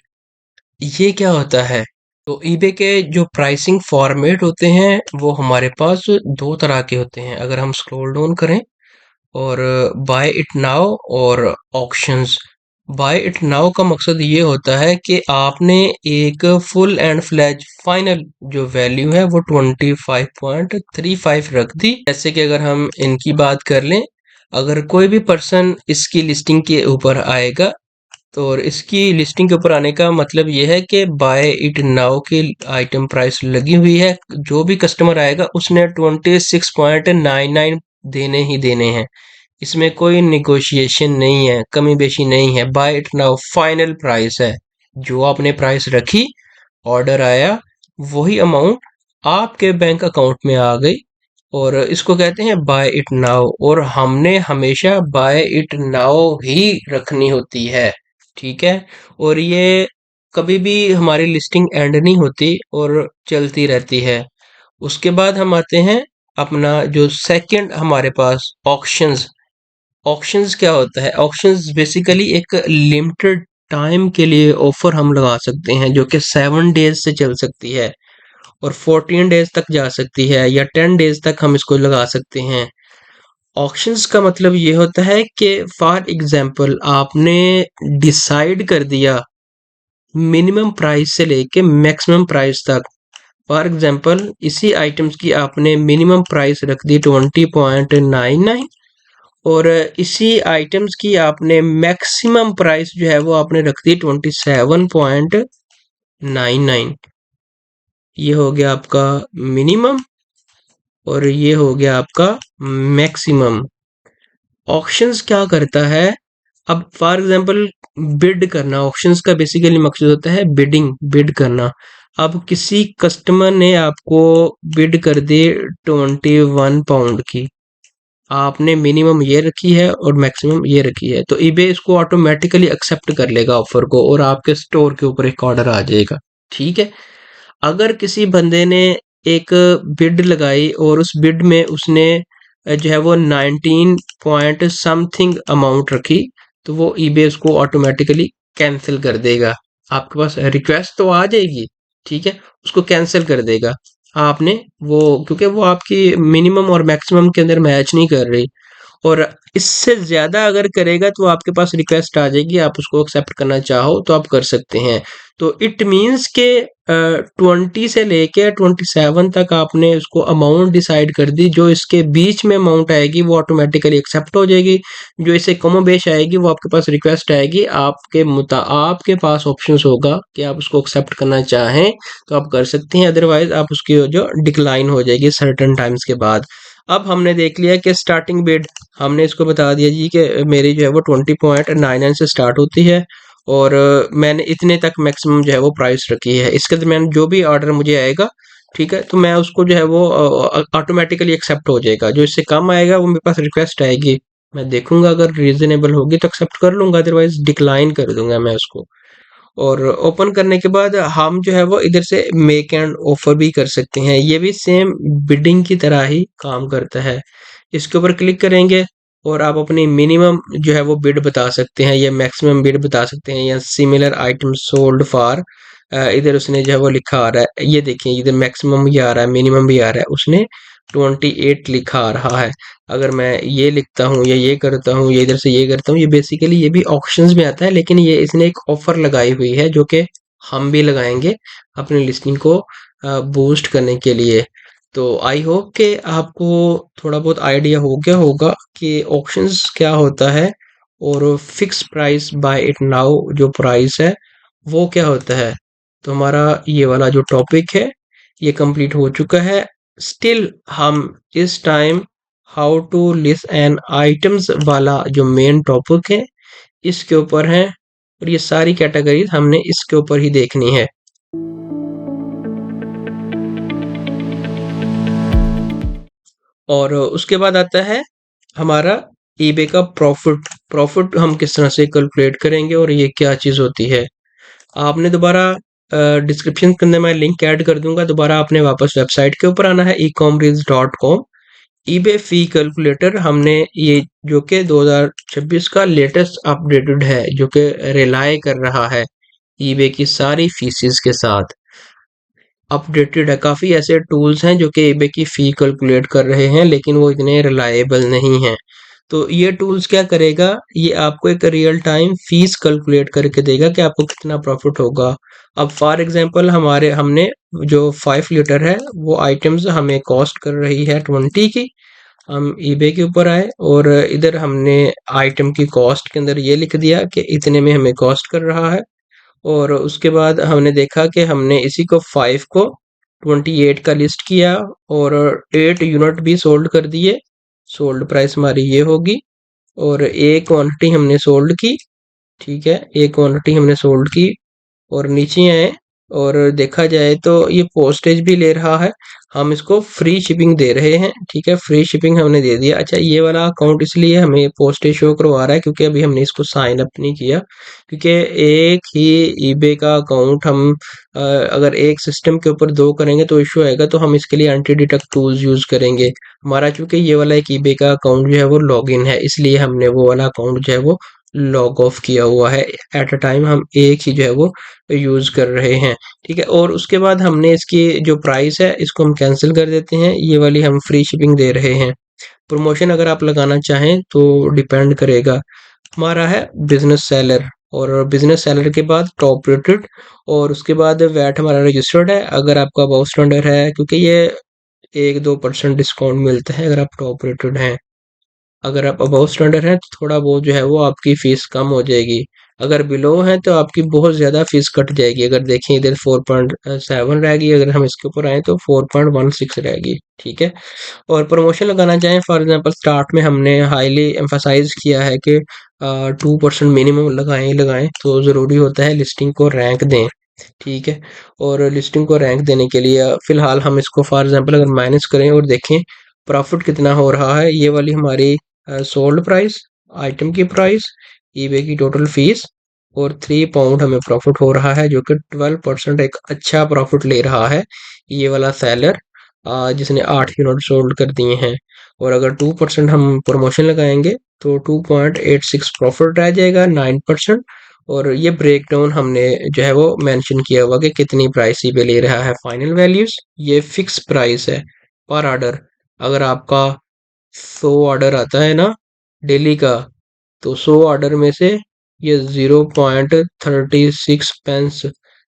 ये क्या होता है? तो eBay के जो प्राइसिंग फॉर्मेट होते हैं वो हमारे पास दो तरह के होते हैं। अगर हम स्क्रॉल डाउन करें और बाय इट नाउ और ऑक्शंस। बाय इट नाउ का मकसद ये होता है कि आपने एक फुल एंड फ्लैज फाइनल जो वैल्यू है वो 25.35 रख दी। जैसे कि अगर हम इनकी बात कर लें, अगर कोई भी पर्सन इसकी लिस्टिंग के ऊपर आएगा तो और इसकी लिस्टिंग के ऊपर आने का मतलब ये है कि बाय इट नाउ की आइटम प्राइस लगी हुई है। जो भी कस्टमर आएगा उसने 26.99 देने ही देने हैं। इसमें कोई निगोशिएशन नहीं है, कमी बेशी नहीं है। Buy it now final price है। जो आपने प्राइस रखी, ऑर्डर आया, वही अमाउंट आपके बैंक अकाउंट में आ गई और इसको कहते हैं बाय इट नाउ। और हमने हमेशा बाय इट नाउ ही रखनी होती है, ठीक है। और ये कभी भी हमारी लिस्टिंग एंड नहीं होती और चलती रहती है। उसके बाद हम आते हैं अपना जो सेकंड हमारे पास ऑक्शंस। ऑक्शंस क्या होता है? ऑक्शंस बेसिकली एक लिमिटेड टाइम के लिए ऑफर हम लगा सकते हैं जो कि 7 डेज से चल सकती है। और 14 डेज तक जा सकती है या 10 डेज तक हम इसको लगा सकते हैं। ऑप्शंस का मतलब ये होता है कि फॉर एग्जांपल आपने डिसाइड कर दिया मिनिमम प्राइस से लेके मैक्सिमम प्राइस तक। फॉर एग्जांपल इसी आइटम्स की आपने मिनिमम प्राइस रख दी 20.99 और इसी आइटम्स की आपने मैक्सिमम प्राइस जो है वो आपने रख दी 27.99। ये हो गया आपका मिनिमम और ये हो गया आपका मैक्सिमम। ऑप्शंस क्या करता है, अब फॉर एग्जांपल बिड करना, ऑप्शंस का बेसिकली मकसद होता है बिड करना। अब किसी कस्टमर ने आपको बिड कर दी 21 की, आपने मिनिमम ये रखी है और मैक्सिमम ये रखी है, तो ईबे इसको ऑटोमेटिकली एक्सेप्ट कर लेगा ऑफर को और आपके स्टोर के ऊपर एक ऑर्डर आ जाएगा। ठीक है। अगर किसी बंदे ने एक बिड लगाई और उस बिड में उसने जो है वो 19 पॉइंट समथिंग अमाउंट रखी, तो वो ईबे उसको ऑटोमेटिकली कैंसिल कर देगा। आपके पास रिक्वेस्ट तो आ जाएगी, ठीक है, उसको कैंसिल कर देगा। आपने वो, क्योंकि वो आपकी मिनिमम और मैक्सिमम के अंदर मैच नहीं कर रही, और इससे ज्यादा अगर करेगा तो आपके पास रिक्वेस्ट आ जाएगी, आप उसको एक्सेप्ट करना चाहो तो आप कर सकते हैं। तो इट मीन्स के 20 से लेके 27 तक आपने उसको अमाउंट डिसाइड कर दी, जो इसके बीच में अमाउंट आएगी वो ऑटोमेटिकली एक्सेप्ट हो जाएगी, जो इससे कमो बेश आएगी वो आपके पास रिक्वेस्ट आएगी। आपके पास ऑप्शन होगा कि आप उसको एक्सेप्ट करना चाहें तो आप कर सकते हैं, अदरवाइज आप उसकी जो डिक्लाइन हो जाएगी सर्टेन टाइम्स के बाद। अब हमने देख लिया कि स्टार्टिंग बिड, हमने इसको बता दिया जी कि मेरी जो है वो 20.99 से स्टार्ट होती है और मैंने इतने तक मैक्सिमम जो है वो प्राइस रखी है। इसके दरमियान जो भी ऑर्डर मुझे आएगा, ठीक है, तो मैं उसको जो है वो ऑटोमेटिकली एक्सेप्ट हो जाएगा। जो इससे कम आएगा वो मेरे पास रिक्वेस्ट आएगी, मैं देखूंगा, अगर रीजनेबल होगी तो एक्सेप्ट कर लूंगा, अदरवाइज डिक्लाइन कर दूंगा मैं उसको। और ओपन करने के बाद हम जो है वो इधर से मेक एंड ऑफर भी कर सकते हैं, ये भी सेम बिडिंग की तरह ही काम करता है। इसके ऊपर क्लिक करेंगे और आप अपनी मिनिमम जो है वो बिड बता सकते हैं या मैक्सिमम बिड बता सकते हैं, या सिमिलर आइटम सोल्ड फॉर, इधर उसने जो है वो लिखा आ रहा है, ये देखिए इधर मैक्सिमम भी आ रहा है मिनिमम भी आ रहा है, उसने 28 लिखा आ रहा है। अगर मैं ये लिखता हूँ या ये करता हूँ या इधर से ये करता हूँ, ये बेसिकली ये भी ऑप्शंस में आता है, लेकिन ये इसने एक ऑफर लगाई हुई है जो कि हम भी लगाएंगे अपनी लिस्टिंग को बूस्ट करने के लिए। तो आई होप कि आपको थोड़ा बहुत आइडिया हो गया होगा कि ऑप्शंस क्या होता है और fix price by it now जो प्राइस है वो क्या होता है। तो हमारा ये वाला जो टॉपिक है ये कंप्लीट हो चुका है। स्टिल हम इस time how to list an items वाला जो मेन टॉपिक है इसके ऊपर है, और ये सारी कैटेगरीज हमने इसके ऊपर ही देखनी है। और उसके बाद आता है हमारा ईबे का प्रॉफिट। प्रॉफिट हम किस तरह से कैलकुलेट करेंगे और ये क्या चीज़ होती है। आपने दोबारा डिस्क्रिप्शन के अंदर मैं लिंक ऐड कर दूंगा, दोबारा आपने वापस वेबसाइट के ऊपर आना है ecomreels.com। ईबे फी कैलकुलेटर हमने ये जो कि 2026 का लेटेस्ट अपडेटेड है, जो कि रिलाय कर रहा है ईबे की सारी फीसिस के साथ अपडेटेड है। काफ़ी ऐसे टूल्स हैं जो कि ईबे की फ़ी कैलकुलेट कर रहे हैं, लेकिन वो इतने रिलायबल नहीं हैं। तो ये टूल्स क्या करेगा, ये आपको एक रियल टाइम फीस कैलकुलेट करके देगा कि आपको कितना प्रॉफिट होगा। अब फॉर एग्जांपल हमने जो 5 लीटर है वो आइटम्स हमें कॉस्ट कर रही है 20 की। हम ईबे के ऊपर आए और इधर हमने आइटम की कॉस्ट के अंदर ये लिख दिया कि इतने में हमें कॉस्ट कर रहा है, और उसके बाद हमने देखा कि हमने इसी को 5 को 28 का लिस्ट किया और 8 यूनिट भी सोल्ड कर दिए। सोल्ड प्राइस हमारी ये होगी, और एक क्वांटिटी हमने सोल्ड की, ठीक है, एक क्वांटिटी हमने सोल्ड की। और नीचे आए और देखा जाए तो ये पोस्टेज भी ले रहा है, हम इसको फ्री शिपिंग दे रहे हैं, ठीक है, फ्री शिपिंग हमने दे दिया। अच्छा, ये वाला अकाउंट इसलिए हमें पोस्टेज शो करवा रहा है क्योंकि अभी हमने इसको साइन अप नहीं किया, क्योंकि एक ही ईबे का अकाउंट हम अगर एक सिस्टम के ऊपर दो करेंगे तो इशू आएगा, तो हम इसके लिए एंटी डिटेक्ट टूल्स यूज करेंगे। हमारा चूंकि ये वाला एक ईबे का अकाउंट जो है वो लॉगिन है, इसलिए हमने वो वाला अकाउंट जो है वो लॉग ऑफ किया हुआ है, एट अ टाइम हम एक ही जो है वो यूज कर रहे हैं। ठीक है, और उसके बाद हमने इसकी जो प्राइस है इसको हम कैंसिल कर देते हैं, ये वाली हम फ्री शिपिंग दे रहे हैं। प्रमोशन अगर आप लगाना चाहें तो डिपेंड करेगा। हमारा है बिजनेस सेलर, और बिजनेस सेलर के बाद टॉप रेटेड, और उसके बाद वैट हमारा रजिस्टर्ड है। अगर आपका अबाउ स्टैंडर्ड है, क्योंकि ये 1-2% डिस्काउंट मिलता है अगर आप टॉप रेटेड हैं। अगर आप अबव स्टैंडर्ड हैं तो थोड़ा बहुत जो है वो आपकी फीस कम हो जाएगी। अगर बिलो है तो आपकी बहुत ज़्यादा फीस कट जाएगी। अगर देखें इधर 4.7 रहेगी, अगर हम इसके ऊपर आए तो 4.16 रहेगी। ठीक है, और प्रमोशन लगाना चाहें, फॉर एग्जांपल स्टार्ट में हमने हाईली एम्फासाइज किया है कि 2% मिनिमम लगाएं ही लगाएं, तो ज़रूरी होता है लिस्टिंग को रैंक दें। ठीक है, और लिस्टिंग को रैंक देने के लिए फिलहाल हम इसको फॉर एग्जांपल अगर माइनस करें और देखें प्रॉफिट कितना हो रहा है, ये वाली हमारी सोल्ड प्राइस, आइटम की प्राइस, ईबे की टोटल फीस, और £3 हमें प्रॉफिट हो रहा है, जो कि 12% एक अच्छा प्रॉफिट ले रहा है ये वाला सेलर, जिसने 8 यूनिट सोल्ड कर दिए हैं। और अगर 2% हम प्रमोशन लगाएंगे तो 2.86 प्रॉफिट रह जाएगा, 9%। और ये ब्रेक डाउन हमने जो है वो मेंशन किया हुआ कि कितनी प्राइस पे ले रहा है फाइनल वैल्यूज। ये फिक्स प्राइस है पर ऑर्डर। अगर आपका 100 ऑर्डर आता है ना डेली का, तो 100 ऑर्डर में से ये 0.36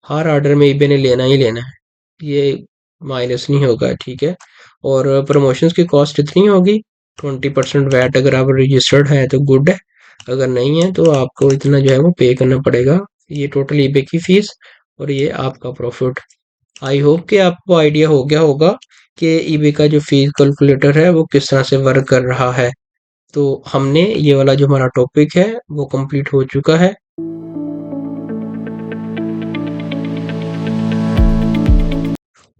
हर ऑर्डर में ईबे ने लेना ही लेना है, ये माइनस नहीं होगा। ठीक है, और प्रमोशंस की कॉस्ट इतनी होगी, 20% वैट अगर आप रजिस्टर्ड है तो गुड है, अगर नहीं है तो आपको इतना जो है वो पे करना पड़ेगा। ये टोटल ईबे की फीस और ये आपका प्रॉफिट। आई होप कि आपको आइडिया हो गया होगा कि ईबे का जो फीस कैलकुलेटर है वो किस तरह से वर्क कर रहा है। तो हमने ये वाला जो हमारा टॉपिक है वो कंप्लीट हो चुका है।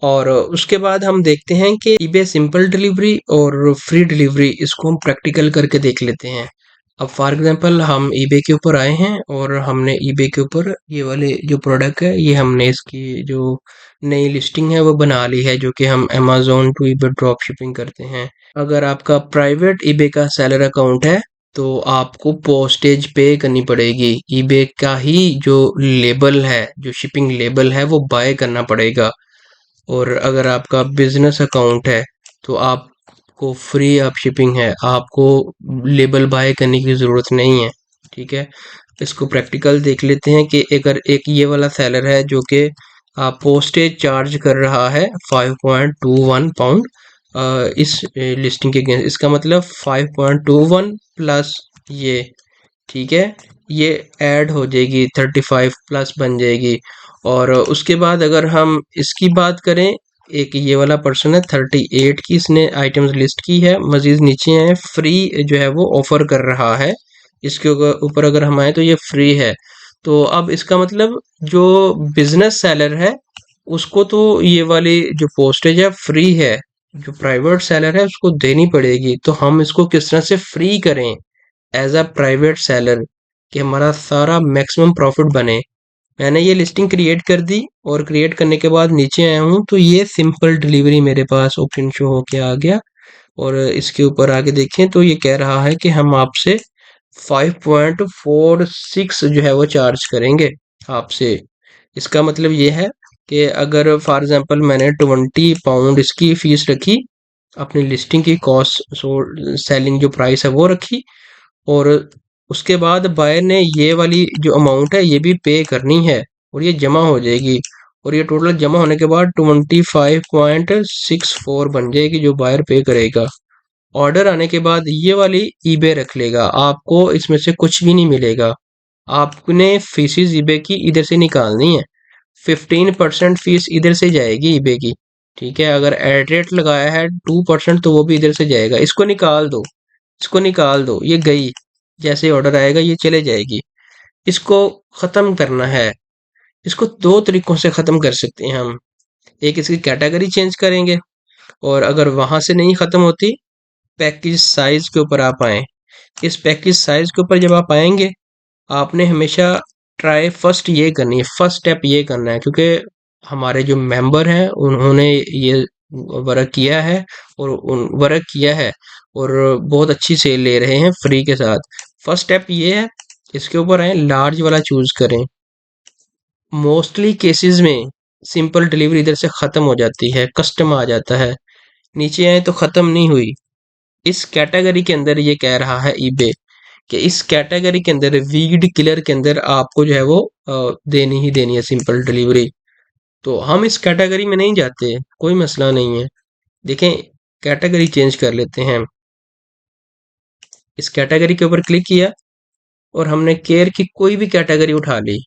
और उसके बाद हम देखते हैं कि ईबे सिंपल डिलीवरी और फ्री डिलीवरी, इसको हम प्रैक्टिकल करके देख लेते हैं। अब फॉर एग्जांपल हम ईबे के ऊपर आए हैं और हमने ईबे के ऊपर ये वाले जो प्रोडक्ट है, ये हमने इसकी जो नई लिस्टिंग है वो बना ली है, जो कि हम Amazon to eBay drop shipping करते हैं। अगर आपका प्राइवेट ईबे का सेलर अकाउंट है तो आपको पोस्टेज पे करनी पड़ेगी, ईबे का ही जो लेबल है, जो शिपिंग लेबल है वो बाय करना पड़ेगा। और अगर आपका बिजनेस अकाउंट है तो आपको फ्री आप शिपिंग है, आपको लेबल बाय करने की ज़रूरत नहीं है। ठीक है, इसको प्रैक्टिकल देख लेते हैं कि अगर एक ये वाला सेलर है जो कि पोस्टेज चार्ज कर रहा है £5.21 इस लिस्टिंग के अगेंस्ट, इसका मतलब 5.21 प्लस ये, ठीक है, ये ऐड हो जाएगी 35 प्लस बन जाएगी। और उसके बाद अगर हम इसकी बात करें, एक ये वाला पर्सन है 38 की, इसने आइटम्स लिस्ट की है, मजीद नीचे है फ्री जो है वो ऑफर कर रहा है, इसके ऊपर अगर हम आए तो ये फ्री है। तो अब इसका मतलब जो बिजनेस सेलर है उसको तो ये वाली जो पोस्टेज है फ्री है, जो प्राइवेट सेलर है उसको देनी पड़ेगी। तो हम इसको किस तरह से फ्री करें एज अ प्राइवेट सेलर कि हमारा सारा मैक्सिमम प्रॉफिट बने। मैंने ये लिस्टिंग क्रिएट कर दी और क्रिएट करने के बाद नीचे आया हूँ तो ये सिंपल डिलीवरी मेरे पास ऑप्शन शो होके आ गया। और इसके ऊपर आगे देखें तो ये कह रहा है कि हम आपसे 5.46 जो है वो चार्ज करेंगे आपसे। इसका मतलब ये है कि अगर फॉर एग्जांपल मैंने £20 इसकी फीस रखी, अपनी लिस्टिंग की कॉस्ट, सेलिंग जो प्राइस है वो रखी, और उसके बाद बायर ने ये वाली जो अमाउंट है ये भी पे करनी है और ये जमा हो जाएगी, और ये टोटल जमा होने के बाद 25.64 बन जाएगी जो बायर पे करेगा। ऑर्डर आने के बाद ये वाली ईबे रख लेगा, आपको इसमें से कुछ भी नहीं मिलेगा। आपने फीसिस ईबे की इधर से निकालनी है, 15% फीस इधर से जाएगी ईबे की। ठीक है, अगर एड रेट लगाया है 2% तो वो भी इधर से जाएगा, इसको निकाल दो, इसको निकाल दो, ये गई, जैसे ऑर्डर आएगा ये चले जाएगी। इसको ख़त्म करना है, इसको दो तरीकों से ख़त्म कर सकते हैं हम। एक, इसकी कैटेगरी चेंज करेंगे, और अगर वहां से नहीं ख़त्म होती, पैकेज साइज के ऊपर आप आए। इस पैकेज साइज के ऊपर जब आप आएंगे, आपने हमेशा ट्राई फर्स्ट ये करनी है, फर्स्ट स्टेप ये करना है, क्योंकि हमारे जो मेंबर हैं उन्होंने ये वर्क किया है, और उन वर्क किया है और बहुत अच्छी सेल ले रहे हैं फ्री के साथ। फर्स्ट स्टेप ये है इसके ऊपर आए, लार्ज वाला चूज करें। मोस्टली केसेस में सिंपल डिलीवरी इधर से खत्म हो जाती है, कस्टम आ जाता है। नीचे आए तो खत्म नहीं हुई। इस कैटेगरी के अंदर ये कह रहा है ईबे कि इस कैटेगरी के अंदर वीड किलर के अंदर आपको जो है वो देनी ही देनी है सिंपल डिलीवरी। तो हम इस कैटेगरी में नहीं जाते, कोई मसला नहीं है। देखें, कैटेगरी चेंज कर लेते हैं। इस कैटेगरी के ऊपर क्लिक किया और हमने केयर की कोई भी कैटेगरी उठा ली।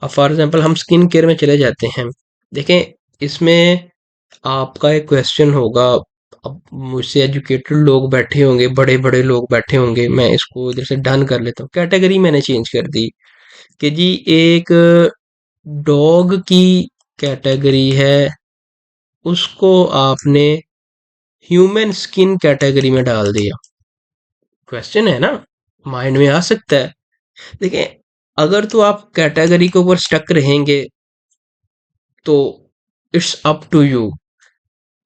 अब फॉर एग्जांपल हम स्किन केयर में चले जाते हैं। देखें, इसमें आपका एक क्वेश्चन होगा। अब मुझसे एजुकेटेड लोग बैठे होंगे, बड़े बड़े लोग बैठे होंगे। मैं इसको इधर से डन कर लेता हूँ। कैटेगरी मैंने चेंज कर दी कि जी एक डॉग की कैटेगरी है, उसको आपने ह्यूमन स्किन कैटेगरी में डाल दिया। क्वेश्चन है ना, माइंड में आ सकता है। देखिए, अगर तो आप कैटेगरी के ऊपर स्टक रहेंगे तो इट्स अप टू यू।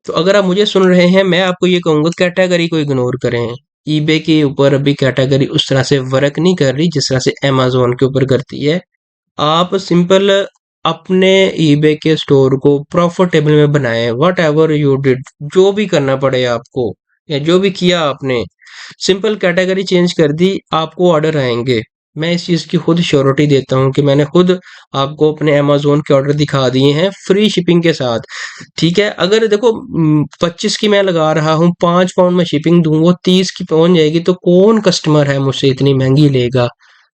तो अगर आप मुझे सुन रहे हैं, मैं आपको ये कहूंगा कैटेगरी को इग्नोर करें। ईबे के ऊपर अभी कैटेगरी उस तरह से वर्क नहीं कर रही जिस तरह से अमेजोन के ऊपर करती है। आप सिंपल अपने ईबे के स्टोर को प्रॉफिटेबल में बनाएं। वट एवर यू डिड, जो भी करना पड़े आपको या जो भी किया आपने, सिंपल कैटेगरी चेंज कर दी, आपको ऑर्डर आएंगे। मैं इस चीज़ की खुद श्योरिटी देता हूँ कि मैंने खुद आपको अपने अमेजोन के ऑर्डर दिखा दिए हैं फ्री शिपिंग के साथ। ठीक है, अगर देखो 25 की मैं लगा रहा हूँ, 5 पाउंड में शिपिंग दूंगा, 30 की पहुंच जाएगी, तो कौन कस्टमर है मुझसे इतनी महंगी लेगा।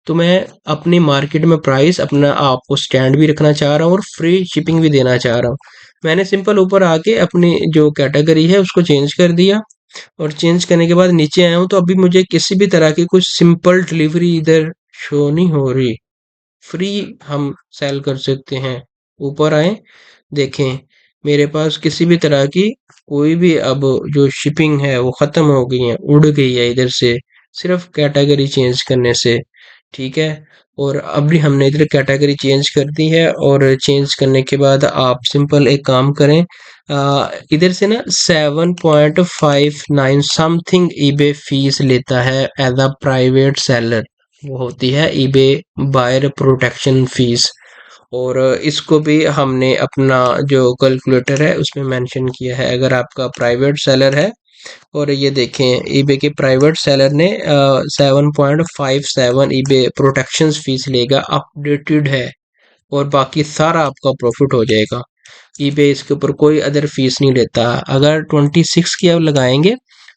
तो मैं अपनी मार्केट में प्राइस अपना आपको स्टैंड भी रखना चाह रहा हूँ और फ्री शिपिंग भी देना चाह रहा हूँ। मैंने सिंपल ऊपर आके अपनी जो कैटेगरी है उसको चेंज कर दिया और चेंज करने के बाद नीचे आया हूँ तो अभी मुझे किसी भी तरह की कुछ सिंपल डिलीवरी इधर शो नहीं हो रही। फ्री हम सेल कर सकते हैं। ऊपर आए, देखें, मेरे पास किसी भी तरह की कोई भी अब जो शिपिंग है वो ख़त्म हो गई है, उड़ गई है इधर से, सिर्फ कैटेगरी चेंज करने से। ठीक है, और अभी हमने इधर कैटेगरी चेंज कर दी है और चेंज करने के बाद आप सिंपल एक काम करें, इधर से ना 7.59 समथिंग ईबे फीस लेता है एज अ प्राइवेट सेलर। वो होती है ईबे बायर प्रोटेक्शन फीस। और इसको भी हमने अपना जो कैलकुलेटर है उसमें मेंशन किया है। अगर आपका प्राइवेट सेलर है, और ये देखें ईबे के प्राइवेट सेलर ने 7.57 ईबे प्रोटेक्शन फीस लेगा, अपडेटेड है, और बाकी सारा आपका प्रॉफिट हो जाएगा। ईबे इसके ऊपर कोई अदर फीस नहीं लेता। अगर 26 की आप लगाएंगे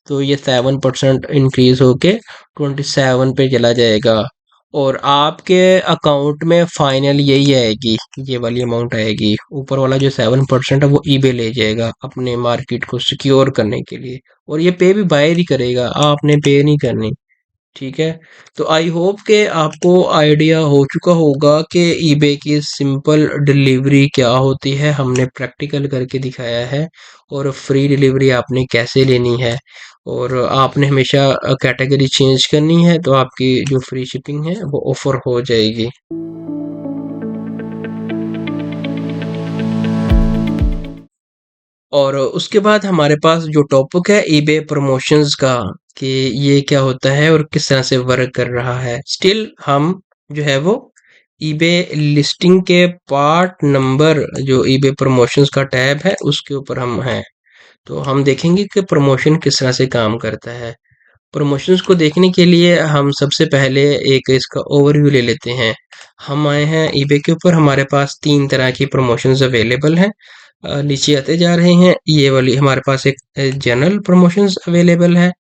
तो ये 7% इंक्रीज होके 27 पे चला जाएगा, और आपके अकाउंट में फाइनल यही आएगी, ये वाली अमाउंट आएगी। ऊपर वाला जो 7% है वो ईबे ले जाएगा अपने मार्केट को सिक्योर करने के लिए, और ये पे भी बायर ही करेगा, आपने पे नहीं करनी। ठीक है, तो आई होप के आपको आइडिया हो चुका होगा कि ईबे की सिंपल डिलीवरी क्या होती है। हमने प्रैक्टिकल करके दिखाया है, और फ्री डिलीवरी आपने कैसे लेनी है, और आपने हमेशा कैटेगरी चेंज करनी है तो आपकी जो फ्री शिपिंग है वो ऑफर हो जाएगी। और उसके बाद हमारे पास जो टॉपिक है ईबे प्रमोशंस का, कि ये क्या होता है और किस तरह से वर्क कर रहा है। स्टिल हम जो है वो ईबे लिस्टिंग के पार्ट नंबर जो ईबे प्रमोशंस का टैब है उसके ऊपर हम हैं। तो हम देखेंगे कि प्रमोशन किस तरह से काम करता है। प्रमोशंस को देखने के लिए हम सबसे पहले एक इसका ओवरव्यू ले लेते हैं। हम आए हैं ईबे के ऊपर, हमारे पास 3 तरह की प्रमोशंस अवेलेबल हैं। नीचे आते जा रहे हैं, ये वाली हमारे पास एक जनरल प्रमोशंस अवेलेबल है,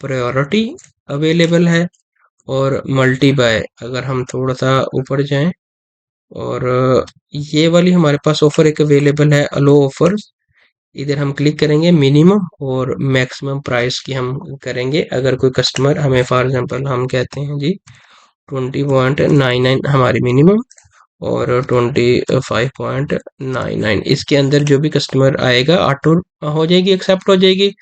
प्रायोरिटी अवेलेबल है, और मल्टी बाय। अगर हम थोड़ा सा ऊपर जाएं, और ये वाली हमारे पास ऑफर एक अवेलेबल है, अलो ऑफर्स। इधर हम क्लिक करेंगे, मिनिमम और मैक्सिमम प्राइस की हम करेंगे। अगर कोई कस्टमर हमें फॉर एग्जांपल हम कहते हैं जी 20.99 हमारी मिनिमम और 25.99, इसके अंदर जो भी कस्टमर आएगा ऑटो हो जाएगी, एक्सेप्ट हो जाएगी।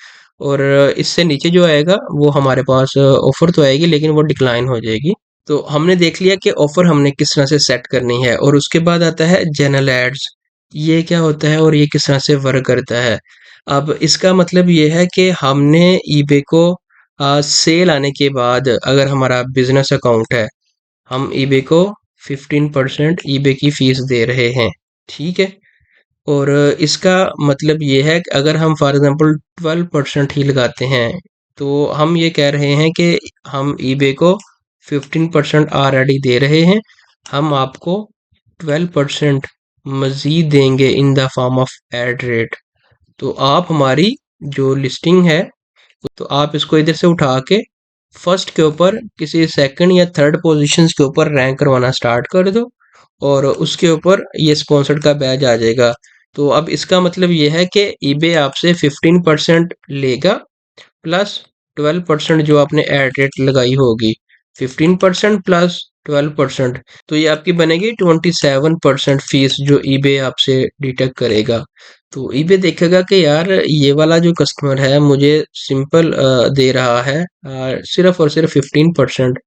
और इससे नीचे जो आएगा वो हमारे पास ऑफर तो आएगी लेकिन वो डिक्लाइन हो जाएगी। तो हमने देख लिया कि ऑफर हमने किस तरह से सेट करनी है। और उसके बाद आता है जनरल एड्स। ये क्या होता है और ये किस तरह से वर्क करता है। अब इसका मतलब ये है कि हमने ईबे को सेल आने के बाद, अगर हमारा बिजनेस अकाउंट है हम ईबे को 15% ईबे की फीस दे रहे हैं, ठीक है। और इसका मतलब ये है कि अगर हम फॉर एग्जांपल 12% ही लगाते हैं तो हम ये कह रहे हैं कि हम ईबे को 15% ऑलरेडी दे रहे हैं, हम आपको 12% मजीद देंगे in the form of ad rate. तो आप हमारी जो लिस्टिंग है तो आप इसको इधर से उठा के फर्स्ट के ऊपर किसी सेकंड या थर्ड पोजीशंस के ऊपर रैंक करवाना स्टार्ट कर दो और उसके ऊपर ये स्पॉन्सर्ड का बैज आ जाएगा। तो अब इसका मतलब ये है कि ईबे आपसे 15% लेगा प्लस 12% जो आपने एड रेट लगाई होगी, 15% प्लस 12%, तो ये आपकी बनेगी 27% फीस जो ईबे आपसे डिटेक्ट करेगा। तो ईबे देखेगा कि यार ये वाला जो कस्टमर है मुझे सिंपल दे रहा है सिर्फ और सिर्फ 15%,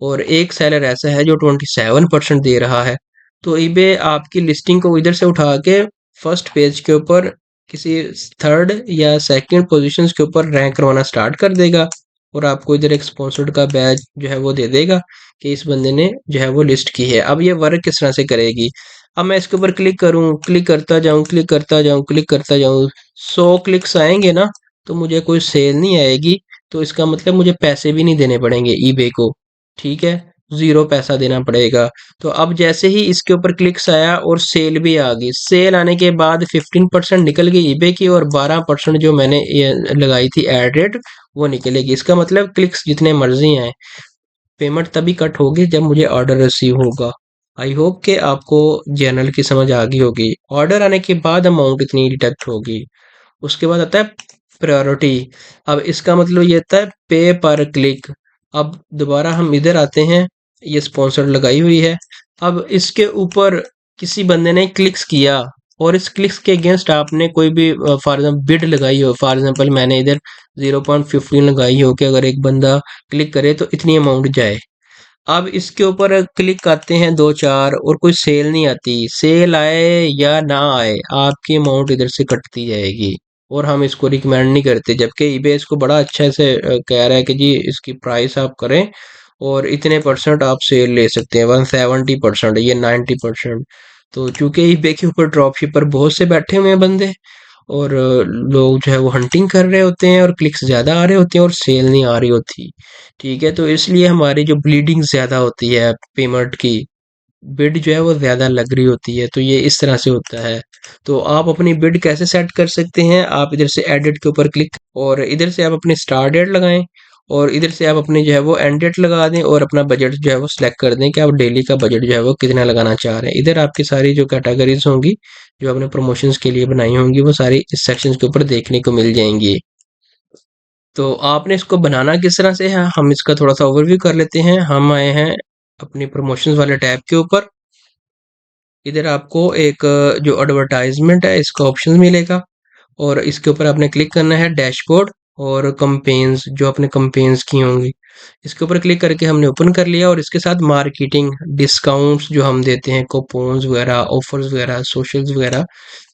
और एक सेलर ऐसा है जो 27% दे रहा है। तो ईबे आपकी लिस्टिंग को इधर से उठा के फर्स्ट पेज के ऊपर किसी थर्ड या सेकंड पोजीशंस के ऊपर रैंक करवाना स्टार्ट कर देगा और आपको इधर एक स्पॉन्सर्ड का बैज जो है वो दे देगा कि इस बंदे ने जो है वो लिस्ट की है। अब ये वर्क किस तरह से करेगी, अब मैं इसके ऊपर क्लिक करूं, क्लिक करता जाऊं, क्लिक करता जाऊं, क्लिक करता जाऊं, 100 क्लिक्स आएंगे ना तो मुझे कोई सेल नहीं आएगी। तो इसका मतलब मुझे पैसे भी नहीं देने पड़ेंगे ईबे को, ठीक है, ज़ीरो पैसा देना पड़ेगा। तो अब जैसे ही इसके ऊपर क्लिक्स आया और सेल भी आ गई, सेल आने के बाद 15% निकल गई ईबे की और 12% जो मैंने ये लगाई थी एड रेट वो निकलेगी। इसका मतलब क्लिक्स जितने मर्जी आए, पेमेंट तभी कट होगी जब मुझे ऑर्डर रिसीव होगा। आई होप कि आपको जर्नल की समझ आ गई होगी। ऑर्डर आने के बाद अमाउंट इतनी डिडक्ट होगी। उसके बाद आता है प्रायोरिटी। अब इसका मतलब ये आता है पे पर क्लिक। अब दोबारा हम इधर आते हैं, ये स्पॉन्सर्ड लगाई हुई है। अब इसके ऊपर किसी बंदे ने क्लिक्स किया और इस क्लिक्स के अगेंस्ट आपने कोई भी फॉर एग्जाम्पल बिड लगाई हो, फॉर एग्जाम्पल मैंने इधर 0.15 लगाई हो कि अगर एक बंदा क्लिक करे तो इतनी अमाउंट जाए। अब इसके ऊपर क्लिक करते हैं दो चार और कोई सेल नहीं आती, सेल आए या ना आए आपकी अमाउंट इधर से कटती जाएगी और हम इसको रिकमेंड नहीं करते। जबकि ईबे इसको बड़ा अच्छा से कह रहा है कि जी इसकी प्राइस आप करें और इतने परसेंट आप सेल ले सकते हैं, 170% ये 90%। तो चूंकि ईबे के ऊपर ड्रॉप शिपर बहुत से बैठे हुए हैं बंदे और लोग जो है वो हंटिंग कर रहे होते हैं और क्लिक्स ज़्यादा आ रहे होते हैं और सेल नहीं आ रही होती, ठीक है। तो इसलिए हमारी जो ब्लीडिंग ज़्यादा होती है पेमेंट की, बिड जो है वो ज़्यादा लग रही होती है, तो ये इस तरह से होता है। तो आप अपनी बिड कैसे सेट कर सकते हैं, आप इधर से एडिट के ऊपर क्लिक और इधर से आप अपनी स्टार्ट डेट लगाएं और इधर से आप अपनी जो है वो एंड डेट लगा दें और अपना बजट जो है वो सिलेक्ट कर दें कि आप डेली का बजट जो है वो कितना लगाना चाह रहे हैं। इधर आपकी सारी जो कैटेगरीज होंगी जो आपने प्रमोशंस के लिए बनाई होंगी वो सारी इस सेक्शन के ऊपर देखने को मिल जाएंगी। तो आपने इसको बनाना किस तरह से है हम इसका थोड़ा सा ओवरव्यू कर लेते हैं। हम आए हैं अपनी प्रमोशंस वाले टैब के ऊपर। इधर आपको एक जो एडवर्टाइजमेंट है इसका ऑप्शन मिलेगा और इसके ऊपर आपने क्लिक करना है डैशबोर्ड और कंपेन्स जो आपने कंपेन्स की होंगी इसके ऊपर क्लिक करके हमने ओपन कर लिया और इसके साथ मार्केटिंग डिस्काउंट्स जो हम देते हैं, कूपन्स वगैरह, ऑफर्स वगैरह, सोशल्स वगैरह,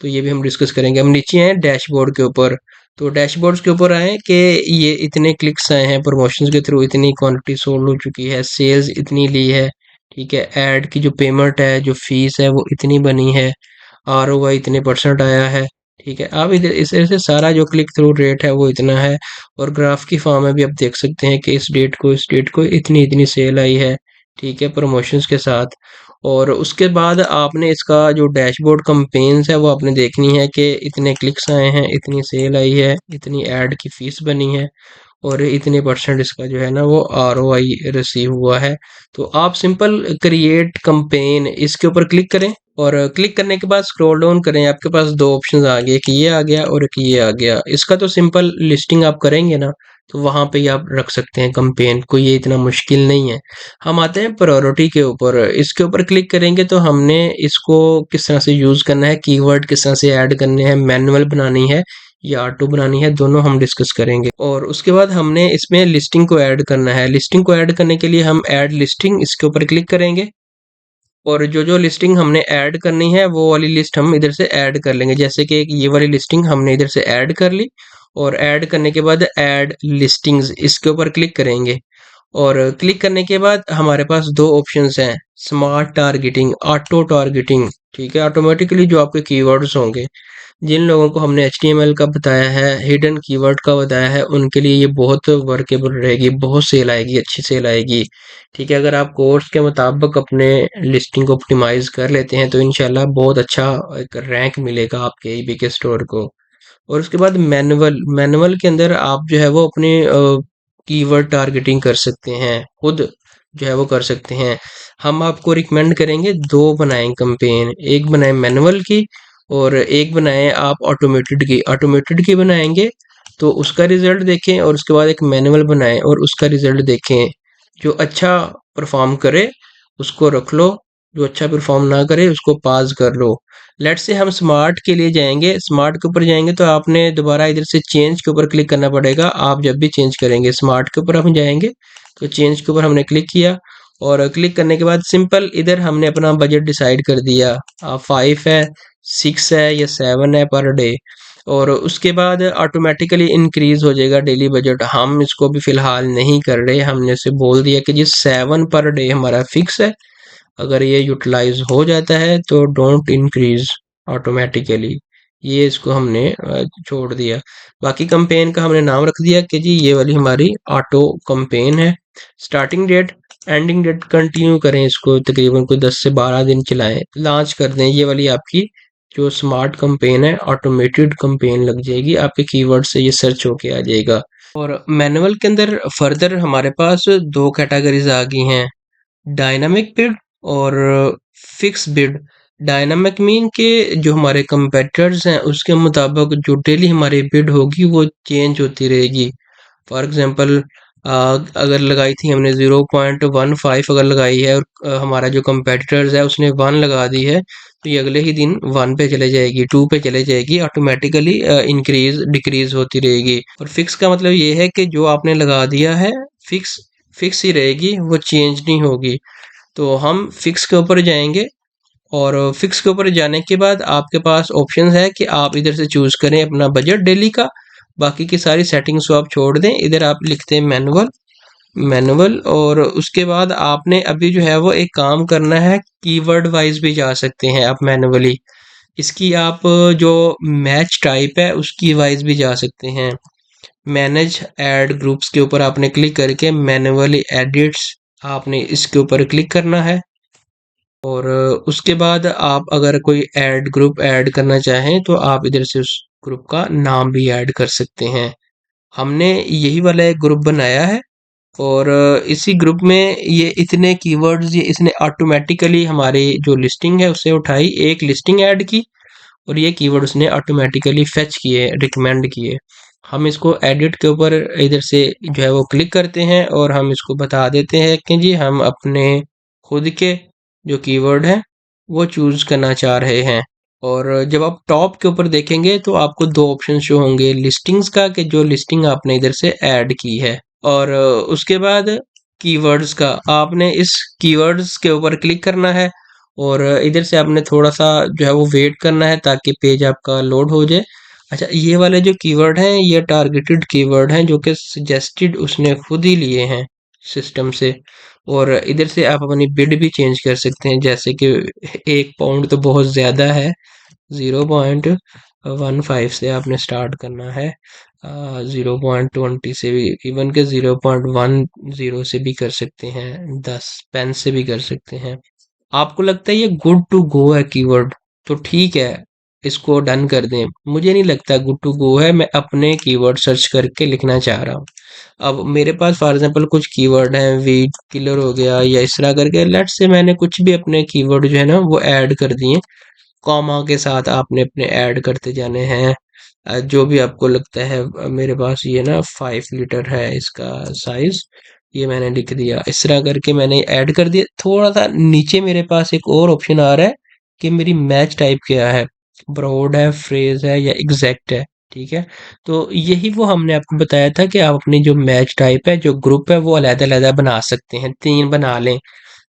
तो ये भी हम डिस्कस करेंगे। हम नीचे हैं डैशबोर्ड के ऊपर, तो डैशबोर्ड्स के ऊपर आए कि ये इतने क्लिक्स आए हैं प्रमोशंस के थ्रू, इतनी क्वांटिटी सोल्ड हो चुकी है, सेल्स इतनी ली है, ठीक है, ऐड की जो पेमेंट है, जो फीस है वो इतनी बनी है, आरओआई इतने परसेंट आया है, ठीक है। आप इधर इस तरह से सारा जो क्लिक थ्रू रेट है वो इतना है और ग्राफ की फॉर्म में भी आप देख सकते हैं कि इस डेट को इतनी इतनी सेल आई है, ठीक है, प्रमोशंस के साथ। और उसके बाद आपने इसका जो डैशबोर्ड कंपेन्स है वो आपने देखनी है कि इतने क्लिक्स आए हैं, इतनी सेल आई है, इतनी ऐड की फीस बनी है और इतने परसेंट इसका जो है ना वो आरओआई रिसीव हुआ है। तो आप सिंपल क्रिएट कंपेन इसके ऊपर क्लिक करें और क्लिक करने के बाद स्क्रॉल डाउन करें, आपके पास दो ऑप्शंस आ गए, कि ये आ गया और एक ये आ गया। इसका तो सिंपल लिस्टिंग आप करेंगे ना तो वहां पे ही आप रख सकते हैं कंपेन को, ये इतना मुश्किल नहीं है। हम आते हैं प्रायोरिटी के ऊपर, इसके ऊपर क्लिक करेंगे तो हमने इसको किस तरह से यूज करना है, कीवर्ड किस तरह से ऐड करने हैं, मैनुअल बनानी है या ऑटो बनानी है, दोनों हम डिस्कस करेंगे। और उसके बाद हमने इसमें लिस्टिंग को ऐड करना है। लिस्टिंग को ऐड करने के लिए हम ऐड लिस्टिंग इसके ऊपर क्लिक करेंगे और जो जो लिस्टिंग हमने ऐड करनी है वो वाली लिस्ट हम इधर से ऐड कर लेंगे। जैसे कि एक ये वाली लिस्टिंग हमने इधर से ऐड कर ली और ऐड करने के बाद ऐड लिस्टिंग्स इसके ऊपर क्लिक करेंगे और क्लिक करने के बाद हमारे पास दो ऑप्शंस हैं, स्मार्ट टारगेटिंग, ऑटो टारगेटिंग। ठीक है, ऑटोमेटिकली जो आपके कीवर्ड्स होंगे, जिन लोगों को हमने HTML का बताया है, हिडन कीवर्ड का बताया है, उनके लिए ये बहुत वर्केबल रहेगी, बहुत सेल आएगी, अच्छी सेल आएगी। ठीक है, अगर आप कोर्स के मुताबिक अपने लिस्टिंग को ऑप्टिमाइज कर लेते हैं तो इंशाल्लाह बहुत अच्छा एक रैंक मिलेगा आपके ईबे के स्टोर को। और उसके बाद मैनुअल, मैनुअल के अंदर आप जो है वो अपने कीवर्ड टारगेटिंग कर सकते हैं, खुद जो है वो कर सकते हैं। हम आपको रिकमेंड करेंगे दो बनाएं कैंपेन, एक बनाएं मैनुअल की और एक बनाएं आप ऑटोमेटेड की। ऑटोमेटेड की बनाएंगे तो उसका रिजल्ट देखें, और उसके बाद एक मैनुअल बनाएं और उसका रिजल्ट देखें। जो अच्छा परफॉर्म करे उसको रख लो, जो अच्छा परफॉर्म ना करे उसको पास कर लो। लेट्स से हम स्मार्ट के लिए जाएंगे, स्मार्ट के ऊपर जाएंगे तो आपने दोबारा इधर से चेंज के ऊपर क्लिक करना पड़ेगा। आप जब भी चेंज करेंगे स्मार्ट के ऊपर हम जाएंगे तो चेंज के ऊपर हमने क्लिक किया, और क्लिक करने के बाद सिंपल इधर हमने अपना बजट डिसाइड कर दिया, 5 है, 6 है या 7 है पर डे। और उसके बाद ऑटोमेटिकली इंक्रीज हो जाएगा डेली बजट। हम इसको भी फिलहाल नहीं कर रहे, हमने से बोल दिया कि जी 7 पर डे हमारा फिक्स है, अगर ये यूटिलाइज हो जाता है तो डोंट इंक्रीज ऑटोमेटिकली। ये इसको हमने छोड़ दिया। बाकी कंपेन का हमने नाम रख दिया कि जी ये वाली हमारी ऑटो कंपेन है। Starting date, ending date continue करें इसको, तकरीबन कोई 10 से 12 दिन चलाएं, लॉन्च कर दें। ये वाली आपकी जो स्मार्ट कंपेन है ऑटोमेटेड कंपेन लग जाएगी, आपके कीवर्ड से ये सर्च होके आ जाएगा। और मैनुअल के अंदर फर्दर हमारे पास दो कैटेगरीज आ गई हैं, डायनामिक बिड और फिक्स बिड। डायनामिक मीन के जो हमारे कंपेटिटर्स हैं उसके मुताबिक जो डेली हमारी बिड होगी वो चेंज होती रहेगी। फॉर एग्जांपल अगर लगाई थी हमने 0.15 अगर लगाई है, और हमारा जो कंपेटिटर्स है उसने 1 लगा दी है, तो ये अगले ही दिन 1 पे चले जाएगी, 2 पे चले जाएगी, ऑटोमेटिकली इंक्रीज डिक्रीज होती रहेगी। और फिक्स का मतलब ये है कि जो आपने लगा दिया है फिक्स, फिक्स ही रहेगी, वो चेंज नहीं होगी। तो हम फिक्स के ऊपर जाएंगे, और फिक्स के ऊपर जाने के बाद आपके पास ऑप्शन है कि आप इधर से चूज करें अपना बजट डेली का। बाकी की सारी सेटिंग्स को आप छोड़ दें, इधर आप लिखते हैं मैनुअल, मैनुअल। और उसके बाद आपने अभी जो है वो एक काम करना है, कीवर्ड वाइज भी जा सकते हैं आप मैनुअली। इसकी आप जो मैच टाइप है उसकी वाइज भी जा सकते हैं। मैनेज एड ग्रुप्स के ऊपर आपने क्लिक करके मैनुअली एडिट्स आपने इसके ऊपर क्लिक करना है। और उसके बाद आप अगर कोई ऐड ग्रुप ऐड करना चाहें तो आप इधर से उस ग्रुप का नाम भी ऐड कर सकते हैं। हमने यही वाला एक ग्रुप बनाया है, और इसी ग्रुप में ये इतने कीवर्ड्स ये इसने ऑटोमेटिकली हमारी जो लिस्टिंग है उससे उठाई, एक लिस्टिंग ऐड की, और ये कीवर्ड उसने ऑटोमेटिकली फेच किए, रिकमेंड किए। हम इसको एडिट के ऊपर इधर से जो है वो क्लिक करते हैं, और हम इसको बता देते हैं कि जी हम अपने खुद के जो कीवर्ड हैं वो चूज करना चाह रहे हैं। और जब आप टॉप के ऊपर देखेंगे तो आपको दो ऑप्शन शो होंगे लिस्टिंग्स का, कि जो लिस्टिंग आपने इधर से ऐड की है, और उसके बाद कीवर्ड्स का आपने इस कीवर्ड्स के ऊपर क्लिक करना है, और इधर से आपने थोड़ा सा जो है वो वेट करना है ताकि पेज आपका लोड हो जाए। अच्छा, ये वाले जो कीवर्ड हैं ये टारगेटेड कीवर्ड हैं जो कि सजेस्टेड उसने खुद ही लिए हैं सिस्टम से। और इधर से आप अपनी बिड भी चेंज कर सकते हैं, जैसे कि 1 पाउंड तो बहुत ज़्यादा है, 0.15 से आपने स्टार्ट करना है, 0.20 से भी, इवन के 0.10 से भी कर सकते हैं, 10 पेन से भी कर सकते हैं। आपको लगता है ये गुड टू गो है कीवर्ड, तो ठीक है, इसको डन कर दें। मुझे नहीं लगता गुड टू गो है, मैं अपने कीवर्ड सर्च करके लिखना चाह रहा हूँ। अब मेरे पास फॉर एग्जांपल कुछ कीवर्ड हैं, वीट किलर हो गया या इस तरह करके, लेट्स से मैंने कुछ भी अपने कीवर्ड जो है ना वो ऐड कर दिए, कॉमा के साथ आपने अपने ऐड करते जाने हैं। जो भी आपको लगता है, मेरे पास ये ना 5 लीटर है इसका साइज, ये मैंने लिख दिया, इस तरह करके मैंने ऐड कर दिया। थोड़ा सा नीचे मेरे पास एक और ऑप्शन आ रहा है कि मेरी मैच टाइप क्या है, ब्रॉड है, फ्रेज है या एग्जैक्ट है। ठीक है, तो यही वो हमने आपको बताया था कि आप अपनी जो मैच टाइप है, जो ग्रुप है, वो अलग-अलग बना सकते हैं, 3 बना लें,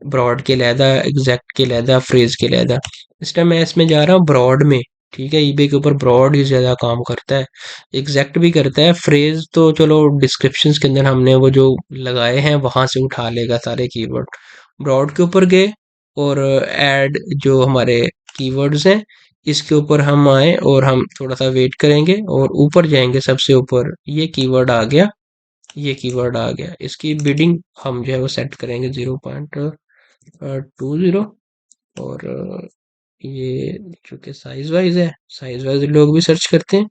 ब्रॉड के लहदा, एग्जैक्ट के लहदा, फ्रेज के लहदा। इस टाइम मैं इसमें जा रहा हूँ ब्रॉड में। ठीक है, ईबे के ऊपर ब्रॉड ही ज़्यादा काम करता है, एग्जैक्ट भी करता है। फ्रेज तो चलो डिस्क्रिप्शंस के अंदर हमने वो जो लगाए हैं वहां से उठा लेगा सारे कीवर्ड। ब्रॉड के ऊपर गए और ऐड जो हमारे कीवर्ड्स हैं इसके ऊपर हम आए और हम थोड़ा सा वेट करेंगे और ऊपर जाएंगे, सबसे ऊपर ये कीवर्ड आ गया, ये कीवर्ड आ गया। इसकी बिडिंग हम जो है वो सेट करेंगे 0.20 और ये चूंकि साइज वाइज है, साइज वाइज लोग भी सर्च करते हैं,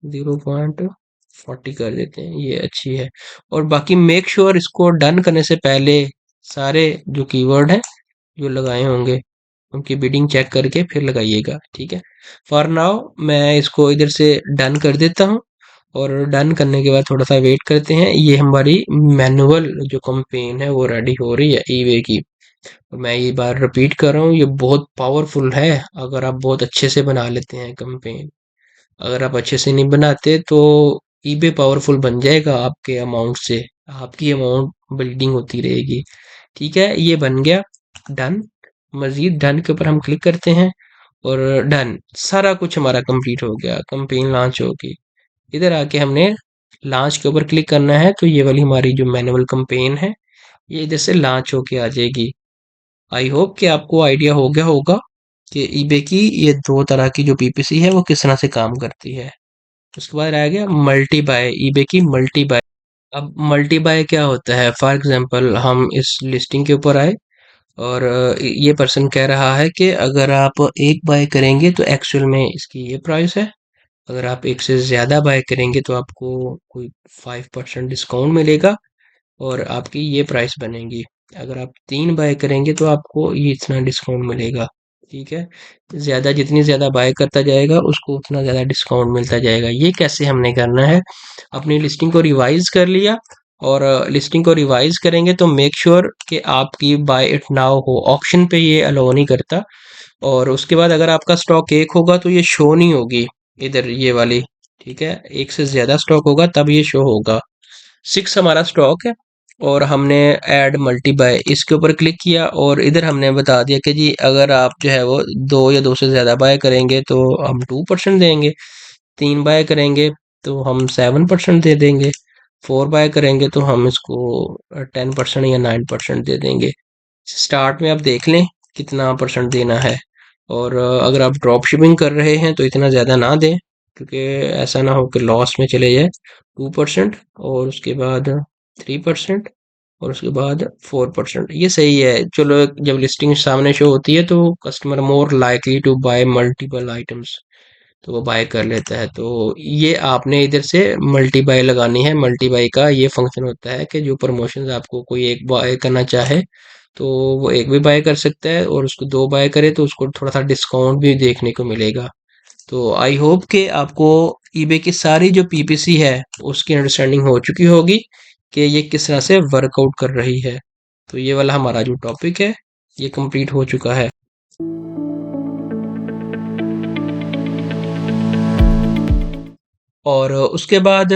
0.40 कर देते हैं, ये अच्छी है। और बाकी मेक श्योर इसको डन करने से पहले सारे जो कीवर्ड हैं जो लगाए होंगे उनकी बिडिंग चेक करके फिर लगाइएगा, ठीक है। फॉर नाउ मैं इसको इधर से डन कर देता हूँ और डन करने के बाद थोड़ा सा वेट करते हैं। ये हमारी मैनुअल जो कंपेन है वो रेडी हो रही है ईवे की। मैं ये बार रिपीट कर रहा हूँ, ये बहुत पावरफुल है अगर आप बहुत अच्छे से बना लेते हैं कंपेन। अगर आप अच्छे से नहीं बनाते तो ईबे पावरफुल बन जाएगा आपके अमाउंट से, आपकी अमाउंट बिल्डिंग होती रहेगी। ठीक है, ये बन गया डन। मजीद डन के ऊपर हम क्लिक करते हैं और डन, सारा कुछ हमारा कंप्लीट हो गया, कंपेन लॉन्च होगी। इधर आके हमने लॉन्च के ऊपर क्लिक करना है तो ये वाली हमारी जो मैनुअल कंपेन है ये इधर से लॉन्च होके आ जाएगी। आई होप कि आपको आइडिया हो गया होगा कि ईबे की ये दो तरह की जो पीपीसी है वो किस तरह से काम करती है। उसके बाद रह गया मल्टी बाय, ईबे की मल्टी बाय। अब मल्टी बाय क्या होता है? फॉर एग्जांपल हम इस लिस्टिंग के ऊपर आए और ये पर्सन कह रहा है कि अगर आप एक बाय करेंगे तो एक्चुअल में इसकी ये प्राइस है, अगर आप एक से ज़्यादा बाय करेंगे तो आपको कोई 5% डिस्काउंट मिलेगा और आपकी ये प्राइस बनेगी। अगर आप 3 बाय करेंगे तो आपको ये इतना डिस्काउंट मिलेगा, ठीक है। ज़्यादा जितनी ज़्यादा बाय करता जाएगा उसको उतना ज़्यादा डिस्काउंट मिलता जाएगा। ये कैसे हमने करना है? अपनी लिस्टिंग को रिवाइज कर लिया और लिस्टिंग को रिवाइज करेंगे तो मेक श्योर कि आपकी बाय इट नाउ हो, ऑप्शन पे ये अलाउ नहीं करता। और उसके बाद अगर आपका स्टॉक एक होगा तो ये शो नहीं होगी इधर ये वाली, ठीक है। एक से ज़्यादा स्टॉक होगा तब ये शो होगा। 6 हमारा स्टॉक है और हमने ऐड मल्टी बाय इसके ऊपर क्लिक किया और इधर हमने बता दिया कि जी अगर आप जो है वो 2 या 2 से ज़्यादा बाय करेंगे तो हम 2% देंगे, 3 बाय करेंगे तो हम 7% दे देंगे, 4 बाय करेंगे तो हम इसको 10% या 9% दे देंगे। स्टार्ट में आप देख लें कितना परसेंट देना है और अगर आप ड्रॉप शिपिंग कर रहे हैं तो इतना ज़्यादा ना दें क्योंकि ऐसा ना हो कि लॉस में चले जाए। 2% और उसके बाद 3% और उसके बाद 4%, ये सही है। चलो जब लिस्टिंग सामने शो होती है तो customer more likely to buy multiple items, तो वो बाय कर लेता है। तो ये आपने इधर से मल्टी बाय लगानी है। मल्टी बाय का ये फंक्शन होता है कि जो प्रमोशंस आपको कोई एक बाय करना चाहे तो वो एक भी बाय कर सकता है और उसको 2 बाय करे तो उसको थोड़ा सा डिस्काउंट भी देखने को मिलेगा। तो आई होप कि आपको ईबे की सारी जो पीपीसी है उसकी अंडरस्टैंडिंग हो चुकी होगी कि ये किस तरह से वर्कआउट कर रही है। तो ये वाला हमारा जो टॉपिक है ये कंप्लीट हो चुका है। और उसके बाद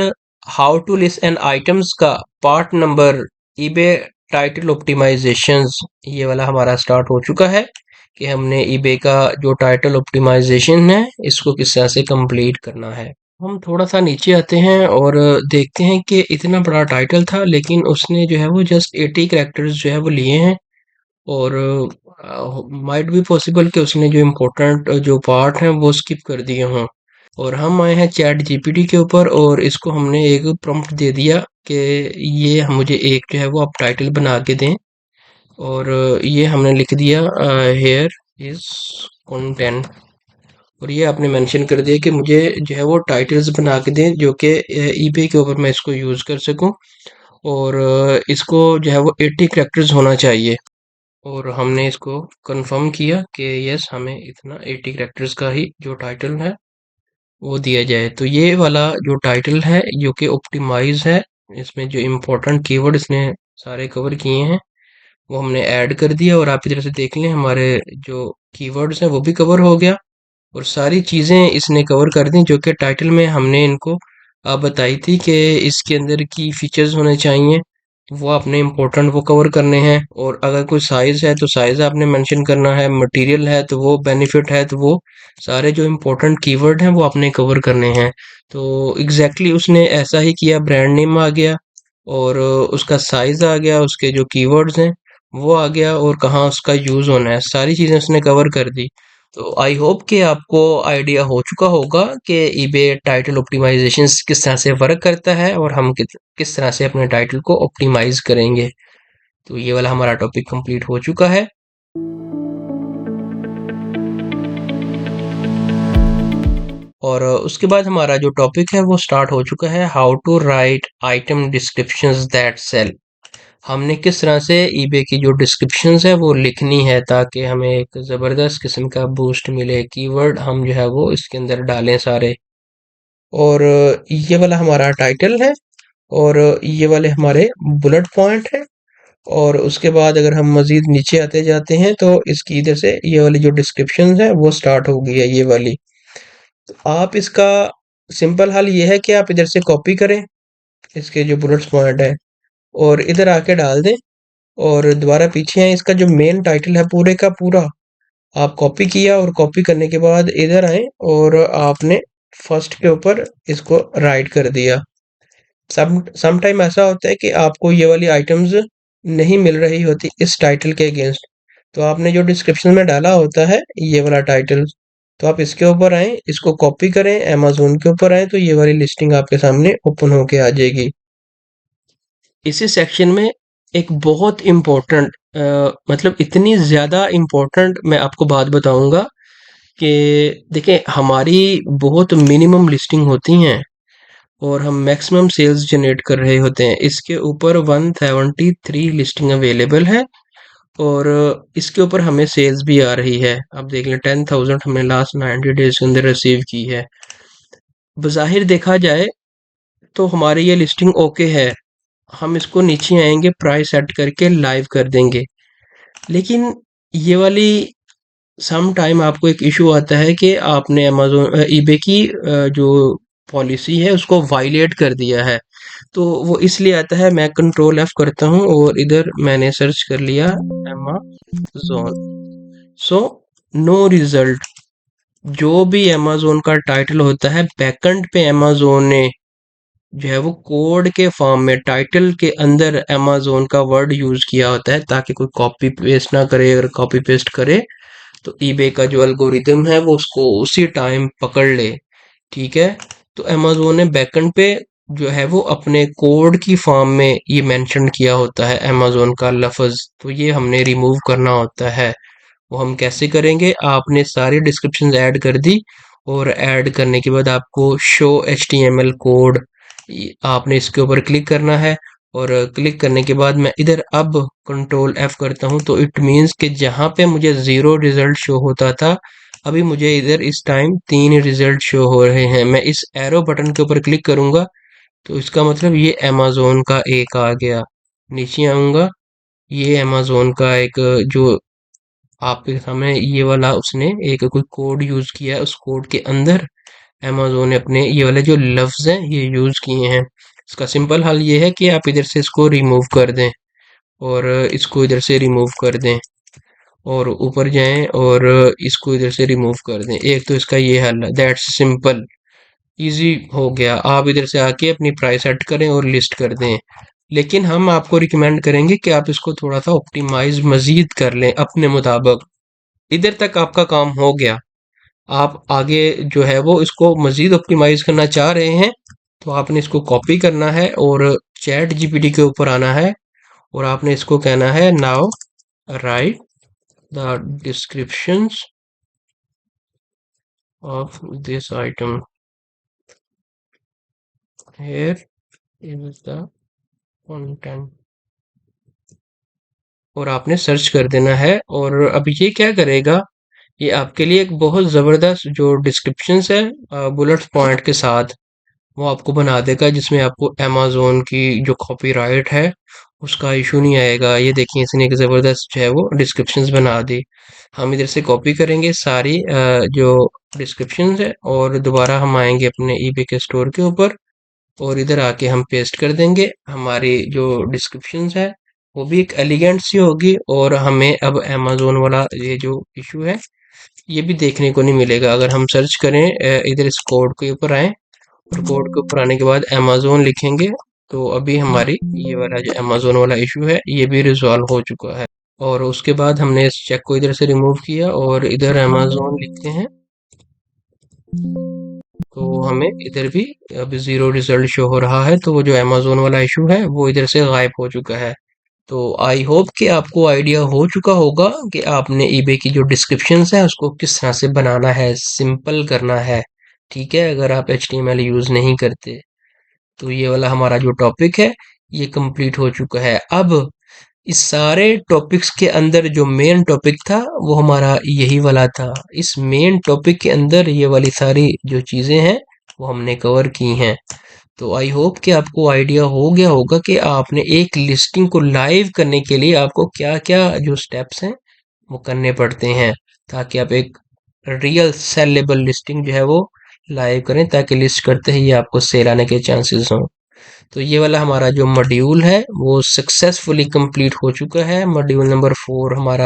how to list an items का part number eBay title optimizations, ये वाला हमारा स्टार्ट हो चुका है कि हमने ईबे का जो टाइटल ऑप्टिमाइजेशन है इसको किस तरह से कंप्लीट करना है। हम थोड़ा सा नीचे आते हैं और देखते हैं कि इतना बड़ा टाइटल था लेकिन उसने जो है वो जस्ट 80 कैरेक्टर्स जो है वो लिए हैं और माइट भी पॉसिबल कि उसने जो इम्पोर्टेंट जो पार्ट हैं वो स्किप कर दिए हों। और हम आए हैं चैट जीपीटी के ऊपर और इसको हमने एक प्रॉम्प्ट दे दिया कि ये मुझे एक जो है वो आप टाइटल बना के दें और ये हमने लिख दिया हेयर इज कंटेंट और ये आपने मेंशन कर दिया कि मुझे जो है वो टाइटल्स बना के दें जो कि ईबे के ऊपर मैं इसको यूज़ कर सकूं और इसको जो है वो 80 कैरेक्टर्स होना चाहिए। और हमने इसको कंफर्म किया कि यस हमें इतना 80 कैरेक्टर्स का ही जो टाइटल है वो दिया जाए। तो ये वाला जो टाइटल है जो कि ऑप्टिमाइज है, इसमें जो इम्पोर्टेंट कीवर्ड इसने सारे कवर किए हैं वो हमने ऐड कर दिया और आप इधर से देख लें हमारे जो कीवर्ड्स हैं वो भी कवर हो गया और सारी चीज़ें इसने कवर कर दी जो कि टाइटल में हमने इनको बताई थी कि इसके अंदर की फीचर्स होने चाहिए। वो आपने इम्पोर्टेंट वो कवर करने हैं, और अगर कोई साइज है तो साइज आपने मेंशन करना है, मटेरियल है तो वो, बेनिफिट है तो वो, सारे जो इम्पोर्टेंट कीवर्ड हैं वो आपने कवर करने हैं। तो एग्जैक्टली उसने ऐसा ही किया, ब्रांड नेम आ गया और उसका साइज आ गया, उसके जो कीवर्ड्स हैं वो आ गया, और कहाँ उसका यूज होना है, सारी चीजें उसने कवर कर दी। तो आई होप कि आपको आइडिया हो चुका होगा कि ईबे टाइटल ऑप्टिमाइजेशन किस तरह से वर्क करता है, और हम किस तरह से अपने टाइटल को ऑप्टिमाइज करेंगे। तो ये वाला हमारा टॉपिक कंप्लीट हो चुका है। और उसके बाद हमारा जो टॉपिक है वो स्टार्ट हो चुका है, how to write item descriptions that sell. हमने किस तरह से ईबे की जो डिस्क्रिप्शंस है वो लिखनी है ताकि हमें एक ज़बरदस्त किस्म का बूस्ट मिले, कीवर्ड हम जो है वो इसके अंदर डालें सारे। और ये वाला हमारा टाइटल है, और ये वाले हमारे बुलेट पॉइंट है। और उसके बाद अगर हम मजीद नीचे आते जाते हैं तो इसकी इधर से ये वाली जो डिस्क्रिप्शन है वो स्टार्ट हो गई है, ये वाली। तो आप इसका सिंपल हल ये है कि आप इधर से कॉपी करें इसके जो बुलेट्स पॉइंट है, और इधर आके डाल दें, और दोबारा पीछे आए, इसका जो मेन टाइटल है पूरे का पूरा आप कॉपी किया, और कॉपी करने के बाद इधर आए और आपने फर्स्ट के ऊपर इसको राइट कर दिया। सम टाइम ऐसा होता है कि आपको ये वाली आइटम्स नहीं मिल रही होती इस टाइटल के अगेंस्ट, तो आपने जो डिस्क्रिप्शन में डाला होता है ये वाला टाइटल, तो आप इसके ऊपर आए, इसको कॉपी करें, अमेज़न के ऊपर आए, तो ये वाली लिस्टिंग आपके सामने ओपन होके आ जाएगी। इसी सेक्शन में एक बहुत इम्पोर्टेंट, मतलब इतनी ज़्यादा इम्पोर्टेंट मैं आपको बात बताऊंगा कि देखिए, हमारी बहुत मिनिमम लिस्टिंग होती हैं और हम मैक्सिमम सेल्स जनरेट कर रहे होते हैं। इसके ऊपर 173 लिस्टिंग अवेलेबल है, और इसके ऊपर हमें सेल्स भी आ रही है। अब देख लें, 10,000 हमने लास्ट 90 डेज के अंदर रिसीव की है। बज़ाहिर देखा जाए तो हमारी ये लिस्टिंग ओके है, हम इसको नीचे आएंगे, प्राइस सेट करके लाइव कर देंगे। लेकिन ये वाली सम टाइम आपको एक इशू आता है कि आपने अमेज़न ईबे की जो पॉलिसी है उसको वायलेट कर दिया है। तो वो इसलिए आता है, मैं कंट्रोल एफ करता हूँ और इधर मैंने सर्च कर लिया अमेज़न। So no result. जो भी अमेज़न का टाइटल होता है, बैकएंड पे अमेज़न ने जो है वो कोड के फॉर्म में टाइटल के अंदर अमेज़न का वर्ड यूज किया होता है ताकि कोई कॉपी पेस्ट ना करे। अगर कॉपी पेस्ट करे तो ईबे का जो एल्गोरिदम है वो उसको उसी टाइम पकड़ ले। ठीक है। तो अमेज़न ने बैकएंड पे जो है वो अपने कोड की फॉर्म में ये मेंशन किया होता है अमेज़न का लफ्ज, तो ये हमने रिमूव करना होता है। वो हम कैसे करेंगे, आपने सारी डिस्क्रिप्शंस ऐड कर दी, और ऐड करने के बाद आपको शो HTML कोड, आपने इसके ऊपर क्लिक करना है। और क्लिक करने के बाद मैं इधर अब कंट्रोल F करता हूँ, तो इट मीन्स कि जहाँ पे मुझे ज़ीरो रिजल्ट शो होता था, अभी मुझे इधर इस टाइम 3 रिजल्ट शो हो रहे हैं। मैं इस एरो बटन के ऊपर क्लिक करूंगा तो इसका मतलब ये अमेज़न का एक आ गया। नीचे आऊंगा, ये अमेज़न का एक जो आपके सामने ये वाला उसने एक कोई कोड यूज किया है, उस कोड के अंदर अमेज़न ने अपने ये वाले जो लफ्ज हैं ये यूज किए हैं। इसका सिंपल हल ये है कि आप इधर से इसको रिमूव कर दें, और इसको इधर से रिमूव कर दें, और ऊपर जाएं और इसको इधर से रिमूव कर दें। एक तो इसका ये हल है, दैट्स सिंपल, इजी हो गया। आप इधर से आके अपनी प्राइस सेट करें और लिस्ट कर दें। लेकिन हम आपको रिकमेंड करेंगे कि आप इसको थोड़ा सा ऑप्टिमाइज मजीद कर लें अपने मुताबिक। इधर तक आपका काम हो गया, आप आगे जो है वो इसको मजीद ऑप्टिमाइज करना चाह रहे हैं, तो आपने इसको कॉपी करना है और चैट जीपीटी के ऊपर आना है, और आपने इसको कहना है, now right the descriptions of this item, here is the content, और आपने सर्च कर देना है। और अब ये क्या करेगा, ये आपके लिए एक बहुत ज़बरदस्त जो डिस्क्रिप्शंस है बुलेट पॉइंट के साथ, वो आपको बना देगा, जिसमें आपको अमेज़न की जो कॉपीराइट है उसका इशू नहीं आएगा। ये देखिए, इसने एक ज़बरदस्त जो है वो डिस्क्रिप्शंस बना दी। हम इधर से कॉपी करेंगे सारी जो डिस्क्रिप्शंस है, और दोबारा हम आएंगे अपने ईबे के स्टोर के ऊपर, और इधर आके हम पेस्ट कर देंगे। हमारी जो डिस्क्रिप्शन है वो भी एक एलिगेंट सी होगी, और हमें अब अमेजोन वाला ये जो इशू है ये भी देखने को नहीं मिलेगा। अगर हम सर्च करें, इधर इस कोड के ऊपर आए और कोड के ऊपर आने के बाद अमेजोन लिखेंगे, तो अभी हमारी ये वाला जो अमेजोन वाला इशू है ये भी रिजॉल्व हो चुका है। और उसके बाद हमने इस चेक को इधर से रिमूव किया और इधर अमेजोन लिखते हैं, तो हमें इधर भी अभी ज़ीरो रिजल्ट शो हो रहा है। तो वो जो अमेजोन वाला इशू है वो इधर से गायब हो चुका है। तो आई होप कि आपको आइडिया हो चुका होगा कि आपने ईबे की जो डिस्क्रिप्शंस है उसको किस तरह से बनाना है, सिंपल करना है। ठीक है, अगर आप HTML यूज़ नहीं करते। तो ये वाला हमारा जो टॉपिक है ये कंप्लीट हो चुका है। अब इस सारे टॉपिक्स के अंदर जो मेन टॉपिक था वो हमारा यही वाला था। इस मेन टॉपिक के अंदर ये वाली सारी जो चीज़ें हैं वो हमने कवर की हैं। तो आई होप कि आपको आइडिया हो गया होगा कि आपने एक लिस्टिंग को लाइव करने के लिए आपको क्या-क्या जो स्टेप्स हैं वो करने पड़ते हैं, ताकि आप एक रियल सेलेबल लिस्टिंग जो है वो लाइव करें, ताकि लिस्ट करते ही आपको सेल आने के चांसेस हों। तो ये वाला हमारा जो मॉड्यूल है वो सक्सेसफुली कंप्लीट हो चुका है। मॉड्यूल नंबर 4 हमारा